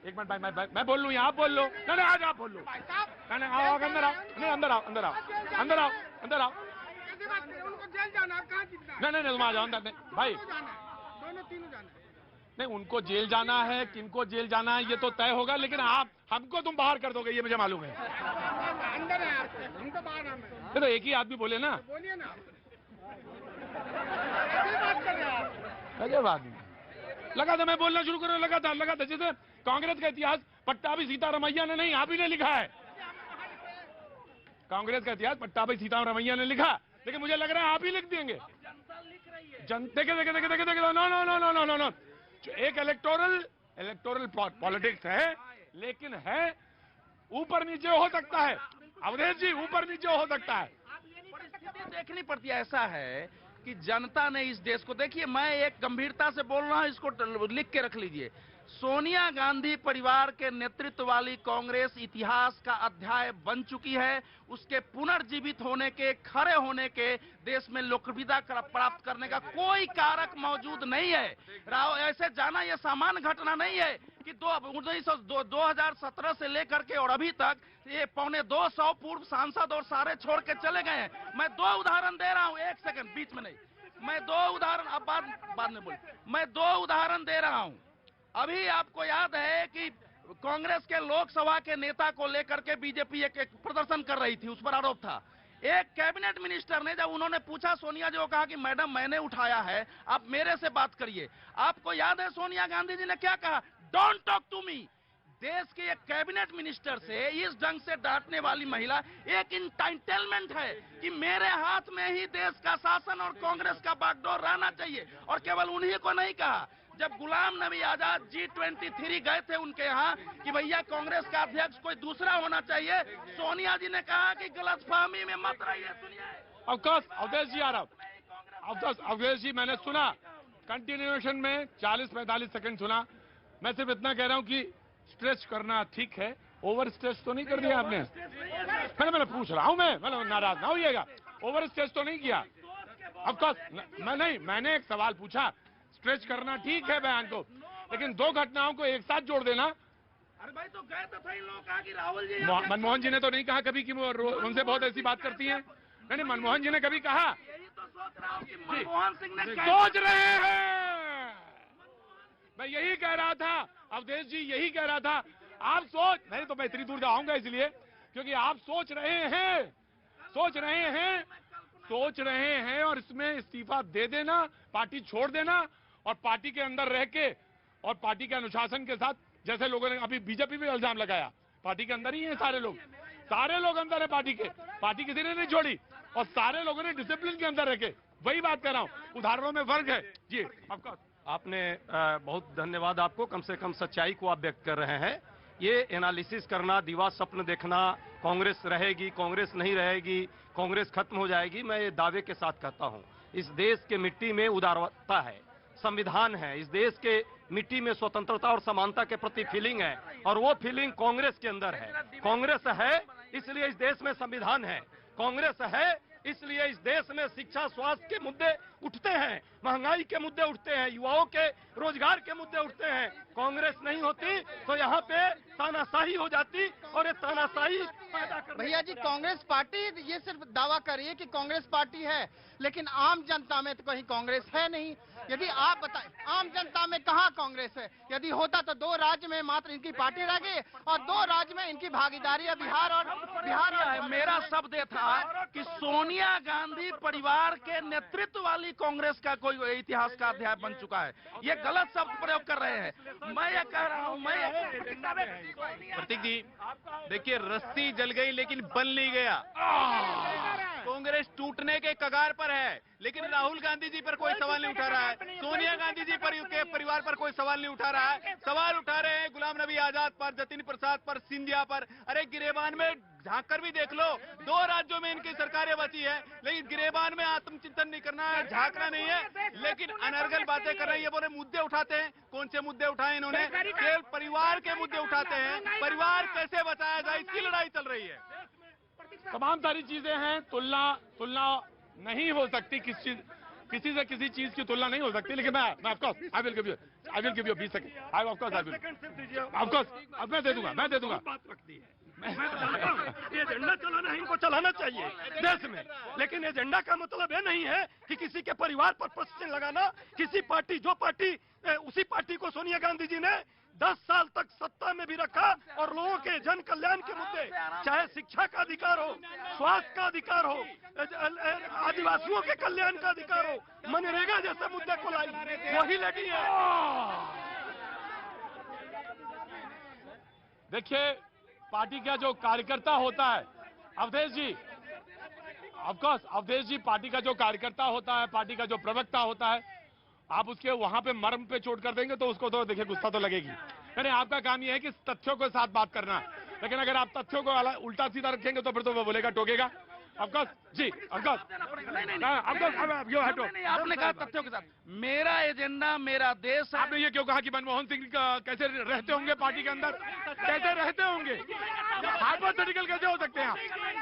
एक मिनट भाई, मैं बोल लूं या आप बोल लो? नहीं आज आप बोल लो। नहीं आओ, अंदर आओ, नहीं अंदर आओ, अंदर आओ, अंदर आओ, अंदर आओ। नहीं तुम आ जाओ अंदर। नहीं भाई, दोनों तीनों जाना है। नहीं उनको जेल जाना है, किनको जेल जाना है ये तो तय होगा, लेकिन आप हमको तुम बाहर कर दोगे ये मुझे मालूम है। अंदर है, हम तो बाहर हैं। नहीं तो एक ही आदमी बोले ना। बोलिए ना। अजय बात नहीं लगा था, मैं बोलना शुरू करूं, लगातार जैसे कांग्रेस का इतिहास पट्टाभी सीतारमैया ने नहीं, आप ही ने लिखा है। कांग्रेस का इतिहास पट्टाभी सीतारमैया ने लिखा, लेकिन मुझे लग रहा है आप ही लिख देंगे। देखे नो। एक इलेक्टोरल पॉलिटिक्स है, लेकिन है ऊपर नीचे हो सकता है। अवधेश जी, ऊपर नीचे हो सकता है। परिस्थिति देखनी पड़ती है। ऐसा है कि जनता ने इस देश को, देखिए मैं एक गंभीरता से बोल रहा हूं, इसको लिख के रख लीजिए। सोनिया गांधी परिवार के नेतृत्व वाली कांग्रेस इतिहास का अध्याय बन चुकी है। उसके पुनर्जीवित होने के, खड़े होने के, देश में लोकप्रियता प्राप्त करने का कोई कारक मौजूद नहीं है। ऐसे जाना यह सामान्य घटना नहीं है कि 2017 से लेकर के और अभी तक ये 225 पूर्व सांसद और सारे छोड़ के चले गए हैं। मैं 2 उदाहरण दे रहा हूं, 1 सेकंड बीच में नहीं, मैं 2 उदाहरण, अब बाद में बोल, मैं 2 उदाहरण दे रहा हूं। अभी आपको याद है कि कांग्रेस के लोकसभा के नेता को लेकर के बीजेपी एक प्रदर्शन कर रही थी, उस पर आरोप था। एक कैबिनेट मिनिस्टर ने, जब उन्होंने पूछा सोनिया जी को, कहा कि मैडम मैंने उठाया है, आप मेरे से बात करिए। आपको याद है सोनिया गांधी जी ने क्या कहा? Don't talk to me. देश के एक कैबिनेट मिनिस्टर से इस ढंग से डांटने वाली महिला एक इंटाइटलमेंट है कि मेरे हाथ में ही देश का शासन और कांग्रेस का बागडोर रहना चाहिए। और केवल उन्हीं को नहीं कहा, जब गुलाम नबी आजाद G23 गए थे उनके यहाँ कि भैया कांग्रेस का अध्यक्ष कोई दूसरा होना चाहिए, सोनिया जी ने कहा कि गलतफहमी में मत रहिए। सुनिए अवधेश जी आ रहा हूँ। अवधेश जी, मैंने सुना कंटिन्यूएशन में 40-45 सेकंड सुना। मैं सिर्फ इतना कह रहा हूँ कि स्ट्रेच करना ठीक है, ओवर स्ट्रेच तो नहीं कर दिया आपने? मैंने पूछ रहा हूँ, मैं नाराज ना होइएगा, ओवर स्ट्रेच तो नहीं किया? ऑफकोर्स मैंने एक सवाल पूछा, स्ट्रेच करना ठीक है बयान को, लेकिन 2 घटनाओं को एक साथ जोड़ देना। अरे भाई तो गए तो थे इन लोग, कहा कि राहुल जी, मनमोहन जी ने तो नहीं कहा कभी कि वो उनसे बहुत ऐसी बात करती हैं। नहीं, मनमोहन जी ने कभी कहा? यही तो सोच रहा हूँ कि मनमोहन सिंह ने सोच रहे हैं, मैं यही कह रहा था अवधेश जी, यही कह रहा था। आप नहीं तो मैं इतनी दूर जाऊंगा इसलिए क्योंकि आप सोच रहे हैं और इसमें इस्तीफा दे देना, पार्टी छोड़ देना और पार्टी के अंदर रह के और पार्टी के अनुशासन के साथ, जैसे लोगों ने अभी बीजेपी पे इल्जाम लगाया, पार्टी के अंदर ही है सारे लोग अंदर है पार्टी किसी ने नहीं छोड़ी और सारे लोगों ने डिसिप्लिन के अंदर रह के, वही बात कर रहा हूँ, उदाहरणों में फर्क है जी। आपने बहुत धन्यवाद आपको, कम से कम सच्चाई को आप व्यक्त कर रहे हैं। ये एनालिसिस करना, दीवा स्वप्न देखना, कांग्रेस रहेगी, कांग्रेस नहीं रहेगी, कांग्रेस खत्म हो जाएगी, मैं ये दावे के साथ कहता हूं, इस देश के मिट्टी में उदारता है, संविधान है, इस देश के मिट्टी में स्वतंत्रता और समानता के प्रति फीलिंग है और वो फीलिंग कांग्रेस के अंदर है। कांग्रेस है इसलिए इस देश में संविधान है, कांग्रेस है इसलिए इस देश में शिक्षा स्वास्थ्य के मुद्दे उठते हैं, महंगाई के मुद्दे उठते हैं, युवाओं के रोजगार के मुद्दे उठते हैं। कांग्रेस नहीं होती तो यहाँ पे तानाशाही हो जाती और ये तानाशाही पैदा कर। भैया जी, कांग्रेस पार्टी ये सिर्फ दावा कर रही है कि कांग्रेस पार्टी है, लेकिन आम जनता में तो कहीं कांग्रेस है नहीं। यदि आप बताएं, आम जनता में कहाँ कांग्रेस है? यदि होता तो 2 राज्य में मात्र इनकी पार्टी रह गई और 2 राज्य में इनकी भागीदारी है, बिहार और मेरा शब्द ये था कि सोनिया गांधी परिवार के नेतृत्व वाली कांग्रेस का कोई इतिहास का अध्याय बन चुका है। ये गलत शब्द प्रयोग कर रहे हैं। मैं ये कह रहा हूँ, प्रतीक जी देखिए, रस्सी जल गई लेकिन बल नहीं गया। कांग्रेस टूटने के कगार पर है, लेकिन राहुल गांधी जी पर कोई सवाल नहीं उठा रहा है, सोनिया गांधी जी पर के परिवार पर कोई सवाल नहीं उठा रहा है। सवाल उठा रहे हैं गुलाम नबी आजाद पर, जतिन प्रसाद पर, सिंधिया पर। अरे गिरेबान में झांक कर भी देख लो, 2 राज्यों में इनकी सरकारें बची है, लेकिन गिरेबान में आत्मचिंतन नहीं करना है, झांकना नहीं है, लेकिन अनर्गल बातें कर रहे हैं। ये बोले मुद्दे उठाते हैं। कौन से मुद्दे उठाए इन्होंने? केवल परिवार के मुद्दे उठाते हैं। परिवार कैसे बचाया जाए, इसकी लड़ाई चल रही है। तमाम सारी चीजें हैं। तुलना नहीं हो सकती, किसी से किसी चीज की तुलना नहीं हो सकती। लेकिन मैं of course I will give you 20 second. I of course अब मैं दे दूंगा। एजेंडा चलाना है, इनको चलाना चाहिए देश में, लेकिन एजेंडा का मतलब ये नहीं है कि किसी के परिवार पर प्रश्न लगाना। किसी पार्टी, जो पार्टी, उसी पार्टी को सोनिया गांधी जी ने 10 साल तक सत्ता में भी रखा और लोगों के जन कल्याण के मुद्दे, चाहे शिक्षा का अधिकार हो, स्वास्थ्य का अधिकार हो, आदिवासियों के कल्याण का अधिकार हो, मनरेगा जैसे मुद्दे को लाई, वही लगी है। देखिए, पार्टी का जो कार्यकर्ता होता है, अवधेश जी, ऑफकोर्स अवधेश जी, पार्टी का जो कार्यकर्ता होता है, पार्टी का जो प्रवक्ता होता है, आप उसके वहां पे मर्म पे चोट कर देंगे तो उसको तो देखिए गुस्सा तो लगेगी। यानी आपका काम ये है कि तथ्यों के साथ बात करना, लेकिन अगर आप तथ्यों को उल्टा सीधा रखेंगे तो फिर तो वो बोलेगा, टोकेगा। ऑफकोर्स जी, ऑफकोर्स आपने कहा तथ्यों के साथ। मेरा एजेंडा मेरा देश। आपने ये क्यों कहा कि मनमोहन सिंह कैसे रहते होंगे पार्टी के अंदर? कैसे रहते होंगे? हाइपोथेटिकल कैसे हो सकते हैं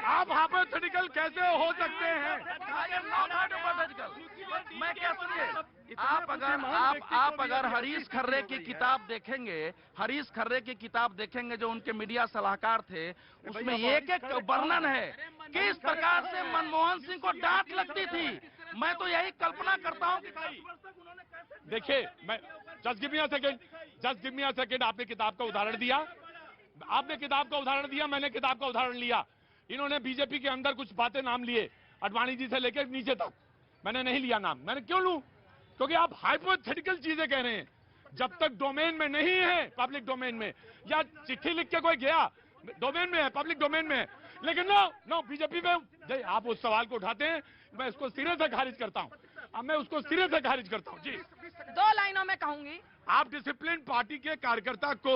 आप? हाइपोथेटिकल कैसे हो सकते हैं? मैं क्या सुनिए, आप अगर हरीश खर्रे की किताब देखेंगे, हरीश खर्रे की किताब देखेंगे जो उनके मीडिया सलाहकार थे, उसमें एक वर्णन है कि इस प्रकार से मनमोहन सिंह को डांट लगती थी। मैं तो यही कल्पना करता हूं कि देखिए, मैं just give me a second. आपने किताब का उदाहरण दिया, मैंने किताब का उदाहरण लिया। इन्होंने बीजेपी के अंदर कुछ बातें नाम लिए, अडवाणी जी से लेकर नीचे तक। मैंने नहीं लिया नाम। मैंने क्यों लूं? क्योंकि आप हाइपोथेटिकल चीजें कह रहे हैं। जब तक डोमेन में नहीं है, पब्लिक डोमेन में, या चिट्ठी लिख के कोई गया, डोमेन में है, पब्लिक डोमेन में है, लेकिन नो बीजेपी में आप उस सवाल को उठाते हैं, मैं इसको सिरे से खारिज करता हूं। अब मैं उसको सिरे से खारिज करता हूं। जी, 2 लाइनों में कहूंगी, आप डिसिप्लिन पार्टी के कार्यकर्ता को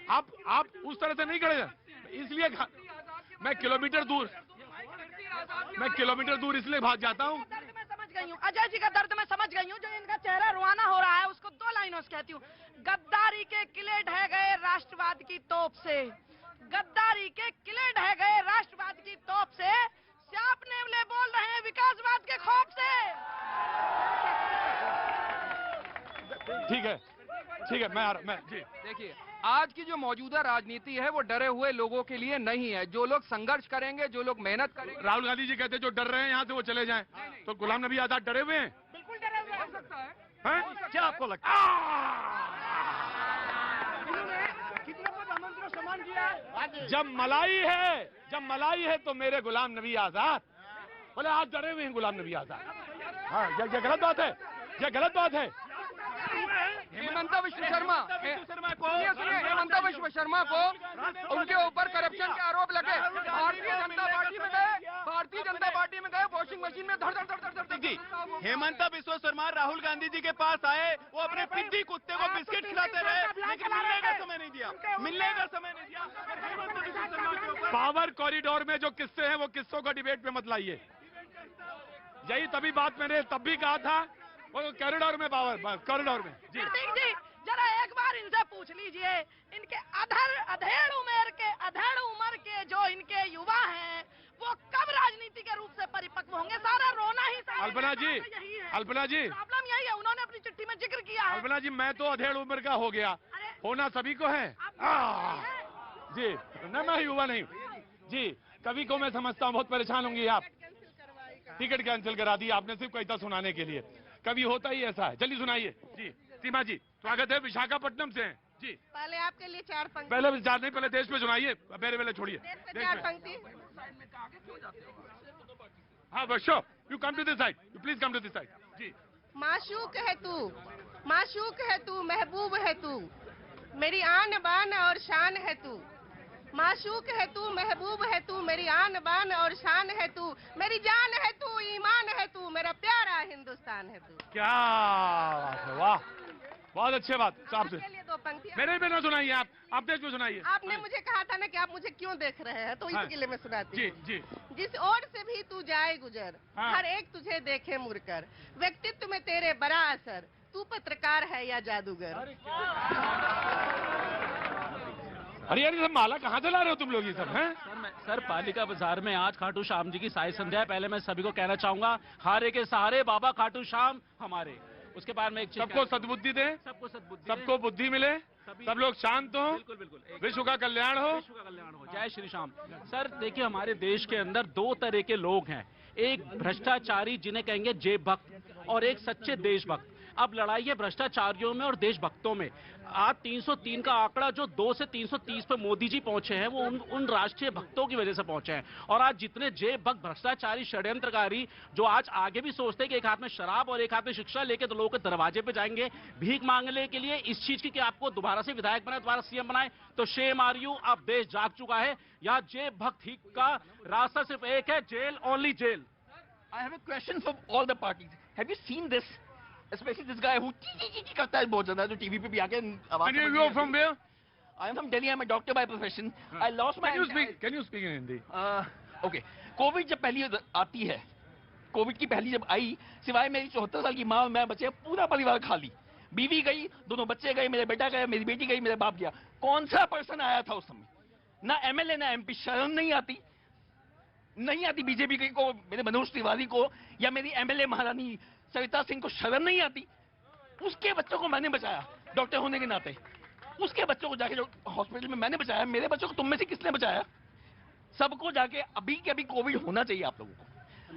आप उस तरह से नहीं करे। इसलिए मैं किलोमीटर दूर इसलिए भाग जाता हूं। अजय जी का दर्द मैं समझ गई हूँ। जो इनका चेहरा रुआना हो रहा है, उसको 2 लाइनों से कहती हूँ। गद्दारी के किले ढह गए राष्ट्रवाद की तोप से, गद्दारी के किले ढह गए राष्ट्रवाद की तोप से, श्याप नेवले बोल रहे हैं विकासवाद के खौफ से। ठीक है मैं जी। देखिए, आज की जो मौजूदा राजनीति है वो डरे हुए लोगों के लिए नहीं है। जो लोग संघर्ष करेंगे, जो लोग मेहनत करेंगे। राहुल गांधी जी कहते हैं जो डर रहे हैं यहाँ से वो चले जाएं, तो गुलाम नबी आजाद डरे हुए हैं? बिल्कुल डरे हुए हो सकता है। क्या आपको लगता है? कितने पद आमंत्रण सम्मान किया है? जब मलाई है तो मेरे गुलाम नबी आजाद बोले आज डरे हुए हैं गुलाम नबी आजाद। हाँ, ये गलत बात है। हेमंता विश्व शर्मा को उनके ऊपर करप्शन के आरोप लगे। भारतीय जनता पार्टी में गए वॉशिंग मशीन में धड़ जी। हेमंता विश्व शर्मा राहुल गांधी जी के पास आए, वो अपने पिद्दी कुत्ते को बिस्किट खिलाते रहे, लेकिन मिलने का समय नहीं दिया। पावर कॉरिडोर में जो किस्से हैं वो किस्सों को डिबेट में मत लाइए। यही तभी बात मैंने तब भी कहा था, वो कॉरिडोर में कॉरिडोर में जी। जरा एक बार इनसे पूछ लीजिए, इनके अधेड़ उम्र के जो इनके युवा हैं वो कब राजनीति के रूप से परिपक्व होंगे। सारा रोना ही सारा अल्पना जी, यही है। अल्पना जी, प्रॉब्लम यही है, उन्होंने अपनी चिट्ठी में जिक्र किया है। अल्पना जी, मैं तो अधेड़ उम्र का हो गया, होना सभी को है। जी, न मैं युवा नहीं जी। कवि को मैं समझता हूँ बहुत परेशान होंगी आप। टिकट कैंसिल करा दी आपने सिर्फ कविता सुनाने के लिए। कभी होता ही ऐसा है। जल्दी सुनाइए जी। सीमा जी, स्वागत है, विशाखापट्टनम से हैं जी। पहले आपके लिए 4 पंक्ति। पहले विचार नहीं, पहले देश पे सुनाइए, पहले छोड़िए। देश पे 4 पंक्ति। हाँ बस show, you come to this side, you please come to this side जी। माशूक है तू, माशूक है तू, महबूब है तू, मेरी आन बान और शान है तू। माशूक है तू, महबूब है तू, मेरी आन बान और शान है तू, मेरी जान है तू, ईमान है तू, मेरा प्यारा हिंदुस्तान है तू। क्या बात है, वाह, बहुत अच्छे बात साहब से। लिए 2 पंक्ति। मेरे भी ना सुनाइए आप देश में सुनाइए। आपने मुझे कहा था ना कि आप मुझे क्यों देख रहे हैं, तो इसके लिए मैं सुनाती हूँ। जी। जिस ओर से भी तू जाए गुजर, हर एक तुझे देखे मुड़कर, व्यक्तित्व में तेरे बड़ा असर, तू पत्रकार है या जादूगर। अरे यार, ये सब माला कहाँ से ला रहे हो तुम लोग ये सब हैं? सर पालिका बाजार में आज खाटू श्याम जी की साई संध्या है। पहले मैं सभी को कहना चाहूंगा, हारे के सहारे बाबा खाटू श्याम हमारे। उसके बाद में एक सबको सद्बुद्धि दे, सबको बुद्धि मिले, सब लोग शांत हो, बिल्कुल विश्व का कल्याण हो, जय श्री श्याम। सर देखिए, हमारे देश के अंदर 2 तरह के लोग हैं, एक भ्रष्टाचारी जिन्हें कहेंगे जेब भक्त, और एक सच्चे देशभक्त। अब लड़ाई है भ्रष्टाचारियों में और देशभक्तों में। आज 303 का आंकड़ा जो 2 से 330 पे मोदी जी पहुंचे हैं, वो उन राष्ट्रीय भक्तों की वजह से पहुंचे हैं। और आज जितने जेब भक्त, भ्रष्टाचारी, षड्यंत्रकारी जो आज आगे भी सोचते हैं कि एक हाथ में शराब और एक हाथ में शिक्षा लेके तो लोगों के दरवाजे पे जाएंगे भीख मांगने के लिए, इस चीज की कि आपको दोबारा से विधायक बनाए, दोबारा सीएम बनाए, तो शेम आर यू। अब देश जाग चुका है। यहाँ जेब भक्त ही का रास्ता सिर्फ एक है, jail, only jail. I have a question for all the parties. Have you seen this? Especially this guy who करता है बहुत ज्यादा, जो टीवी पे भी आके आवाज। And you from where? I am from Delhi. I am a doctor by profession. I lost my. Can you speak in Hindi? Okay. Covid जब पहली आती है, कोविड की पहली जब आई, सिवाय मेरी 74 साल की माँ, मैं बचे, पूरा परिवार खाली। बीवी गई, 2 बच्चे गए, मेरे बेटा गया, मेरी बेटी गई, मेरा बाप गया। कौन सा पर्सन आया था उस समय? ना एमएलए ना एमपी। शर्म नहीं आती बीजेपी को, मेरे मनोज तिवारी को, या मेरी एमएलए महारानी सविता सिंह को शर्म नहीं आती? उसके बच्चों को मैंने बचाया डॉक्टर होने के नाते, उसके बच्चों को जाके जो हॉस्पिटल में मैंने बचाया। मेरे बच्चों को तुम में से किसने बचाया? सबको जाके अभी के अभी कोविड होना चाहिए आप लोगों को।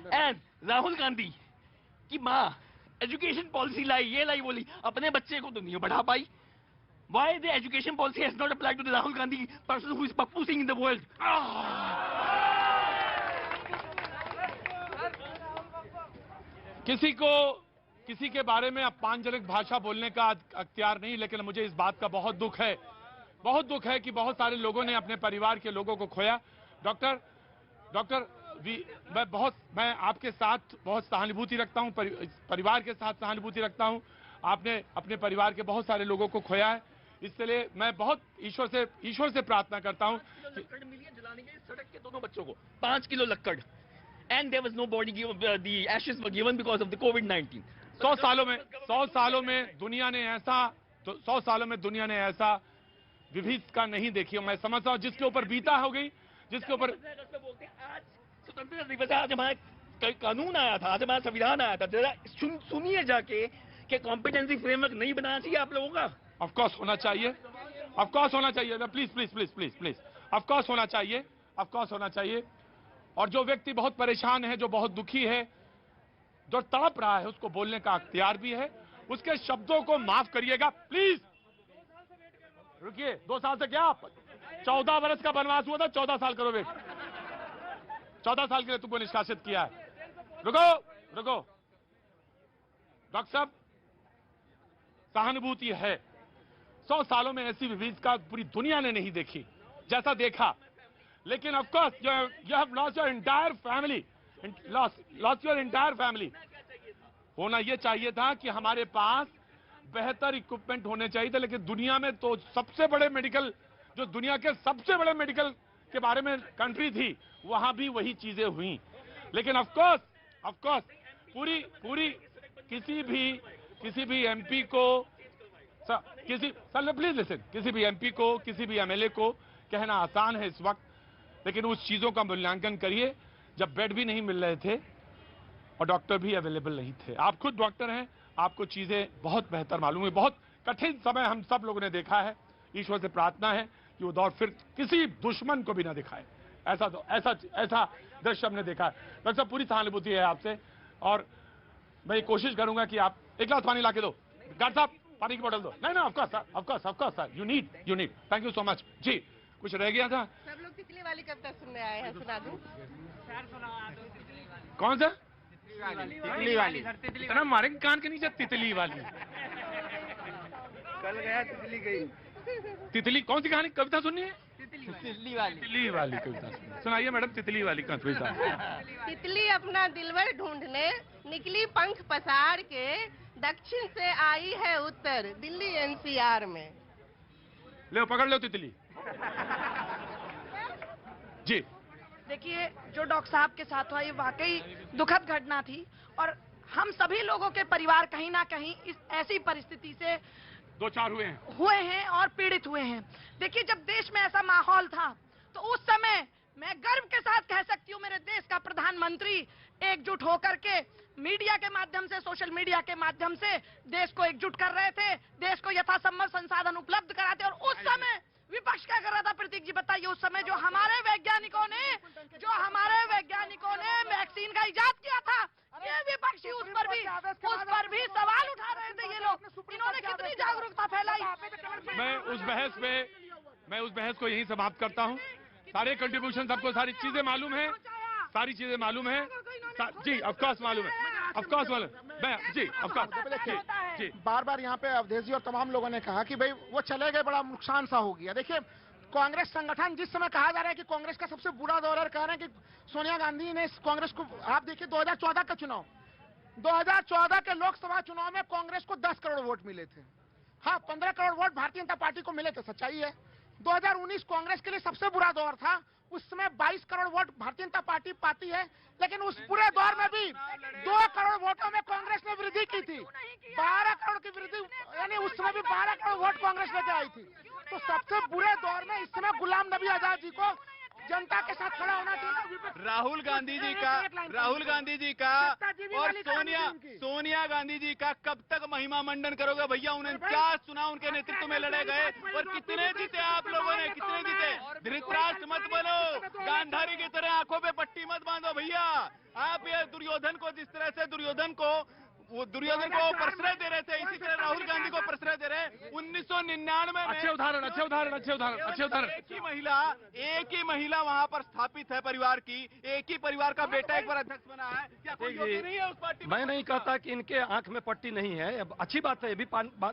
एंड राहुल गांधी की माँ एजुकेशन पॉलिसी लाई, ये लाई, बोली, अपने बच्चे को तो नहीं बढ़ा पाई। Why the education policy has not applied to the Rahul Gandhi person who is Pappu Singh in the world? किसी के बारे में अपमानजनक भाषा बोलने का अख्तियार नहीं, लेकिन मुझे इस बात का बहुत दुख है कि बहुत सारे लोगों ने अपने परिवार के लोगों को खोया। डॉक्टर मैं आपके साथ बहुत सहानुभूति रखता हूं, परिवार के साथ सहानुभूति रखता हूं। आपने अपने परिवार के बहुत सारे लोगों को खोया है, इसलिए मैं बहुत ईश्वर से प्रार्थना करता हूं कि जलाने के सड़क के दोनों बच्चों को 5 kilo Lakkar, and there was no body given, the ashes were given because of the COVID-19. 100 सालों में दुनिया ने ऐसा विभीषिका नहीं देखी। मैं समझता हूँ जिसके ऊपर बीता हो गई, जिसके ऊपर स्वतंत्रता दिवस आज हमारा कानून आया था, आज हमारा संविधान आया था। जरा सुनिए जाके कि कॉम्पिटेंसी फ्रेमवर्क नहीं बनाना चाहिए आप लोगों का? ऑफ कोर्स होना चाहिए, ऑफ कोर्स होना चाहिए। प्लीज ऑफ कोर्स होना चाहिए, ऑफ कोर्स होना चाहिए। और जो व्यक्ति बहुत परेशान है, जो बहुत दुखी है, जो तड़प रहा है, उसको बोलने का अख्तियार भी है। उसके शब्दों को माफ करिएगा प्लीज। रुकिए, 2 साल से क्या 14 वर्ष का वनवास हुआ था, 14 साल करो वेट। 14 साल के लिए तुमको निष्कासित किया है। रुको डॉक्टर साहब, सहानुभूति है। 100 सालों में ऐसी विविधता पूरी दुनिया ने नहीं देखी जैसा देखा। लेकिन of course you have lost your entire family, lost your entire family। होना ये चाहिए था कि हमारे पास बेहतर इक्विपमेंट होने चाहिए थे, लेकिन दुनिया में तो सबसे बड़े मेडिकल, जो दुनिया के सबसे बड़े मेडिकल के बारे में कंट्री थी, वहां भी वही चीजें हुई। लेकिन ऑफ कोर्स पूरी किसी भी एमपी को, प्लीज लिसन, किसी भी एमपी को, किसी भी एमएलए को कहना आसान है इस वक्त, लेकिन उस चीजों का मूल्यांकन करिए जब बेड भी नहीं मिल रहे थे और डॉक्टर भी अवेलेबल नहीं थे। आप खुद डॉक्टर हैं, आपको चीजें बहुत बेहतर मालूम है। बहुत कठिन समय हम सब लोगों ने देखा है। ईश्वर से प्रार्थना है कि वो दौर फिर किसी दुश्मन को भी ना दिखाए। ऐसा दृश्य हमने देखा है। डॉक्टर साहब, पूरी सहानुभूति है आपसे और मैं ये कोशिश करूंगा कि आप एक गिलास पानी ला के दो। डॉक्टर साहब, पानी की बोतल दो। नहीं, of course sir, you need. Thank you so much जी। कुछ रह गया था? सब लोग तितली वाली कविता सुनने आए हैं, सुना दूं? कौन सा? तितली वाली। इतना मारेंगे कान के नीचे। तितली वाली। कल गया तितली गई। तितली कौन सी कहानी कविता सुननी है? तितली वाली कविता सुनाइए मैडम। तितली वाली कविता। तितली अपना दिलवर ढूंढने निकली पंख पसार के, दक्षिण से आई है उत्तर, दिल्ली एनसीआर में। ले पकड़ लो तितली जी। देखिए, जो डॉक्टर साहब के साथ हुआ ये वाकई दुखद घटना थी और हम सभी लोगों के परिवार कहीं ना कहीं इस ऐसी परिस्थिति से दो चार हुए हैं और पीड़ित हुए हैं। देखिए, जब देश में ऐसा माहौल था तो उस समय मैं गर्व के साथ कह सकती हूँ मेरे देश का प्रधानमंत्री एकजुट होकर के मीडिया के माध्यम से, सोशल मीडिया के माध्यम से देश को एकजुट कर रहे थे, देश को यथासंभव संसाधन उपलब्ध कराते। और उस समय विपक्ष क्या कर रहा था? प्रतीक जी बताइए। उस समय जो हमारे वैज्ञानिकों ने वैक्सीन का इजाद किया था, ये विपक्षी उस पर भी सवाल उठा रहे थे। ये लोग, इन्होंने कितनी जागरूकता फैलाई। मैं उस बहस को यहीं समाप्त करता हूँ। सारे कंट्रीब्यूशन सबको सारी चीजें मालूम है जी। ऑफ कोर्स मालूम है। जी ऑफ कोर्स जी। बार बार यहाँ पे अवधेश जी और तमाम लोगों ने कहा कि भाई वो चले गए, बड़ा नुकसान सा हो गया। देखिए, कांग्रेस संगठन जिस समय कहा जा रहा है कि कांग्रेस का सबसे बुरा दौर है, कह रहे हैं कि सोनिया गांधी ने कांग्रेस को, आप देखिए 2014 का चुनाव, 2014 के लोकसभा चुनाव में कांग्रेस को 10 करोड़ वोट मिले थे। हाँ, 15 करोड़ वोट भारतीय जनता पार्टी को मिले थे, सच्चाई है। 2019 कांग्रेस के लिए सबसे बुरा दौर था। उस समय 22 करोड़ वोट भारतीय जनता पार्टी पाती है, लेकिन उस पूरे दौर में भी 2 करोड़ वोटों में कांग्रेस ने वृद्धि की थी। 12 करोड़ की वृद्धि, यानी उस समय भी 12 करोड़ वोट कांग्रेस लेके आई थी। तो सबसे बुरे दौर में इस समय गुलाम नबी आजाद जी को जनता के साथ खड़ा होना चाहिए। राहुल गांधी जी का और सोनिया गांधी जी का कब तक महिमा मंडन करोगे भैया? 49 चुनाव उनके नेतृत्व में लड़े गए और कितने जीते आप लोगों ने? कितने जीते? धृतराष्ट्र मत बनो, गांधारी की तरह आंखों पे पट्टी मत बांधो भैया। आप ये दुर्योधन को, जिस तरह से दुर्योधन को प्रश्रय दे रहे थे, इसी तरह राहुल गांधी को प्रश्रय दे रहे। 1999 में अच्छे उदाहरण। एक ही महिला वहां पर स्थापित है परिवार की, एक ही परिवार का बेटा एक बार अध्यक्ष बना है। क्या कोई योग्य नहीं है उस पार्टी? मैं नहीं कहता कि इनके आंख में पट्टी नहीं है। अब अच्छी बात है, ये भी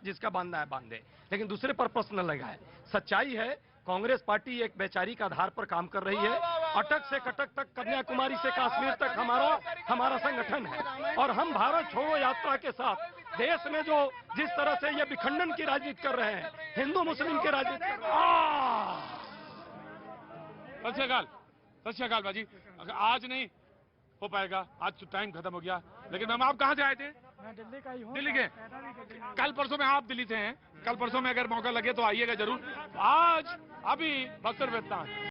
जिसका बांधना है बांधे, लेकिन दूसरे पर प्रश्न न लगाए। सच्चाई है, कांग्रेस पार्टी एक वैचारिक आधार पर काम कर रही है। अटक से कटक तक, कन्याकुमारी से कश्मीर तक हमारा संगठन है और हम भारत छोड़ो यात्रा के साथ देश में जो जिस तरह से ये विखंडन की राजनीति कर रहे हैं, हिंदू मुस्लिम की राजनीति कर रहे हैं। सत श्री अकाल बाजी। आज नहीं हो पाएगा, आज तो टाइम खत्म हो गया। लेकिन मैम, आप कहाँ से आए थे? मैं दिल्ली का ही हूँ। दिल्ली के? कल परसों में आप दिल्ली से हैं। कल परसों में अगर मौका लगे तो आइएगा जरूर। आज अभी बक्सर में इतना है।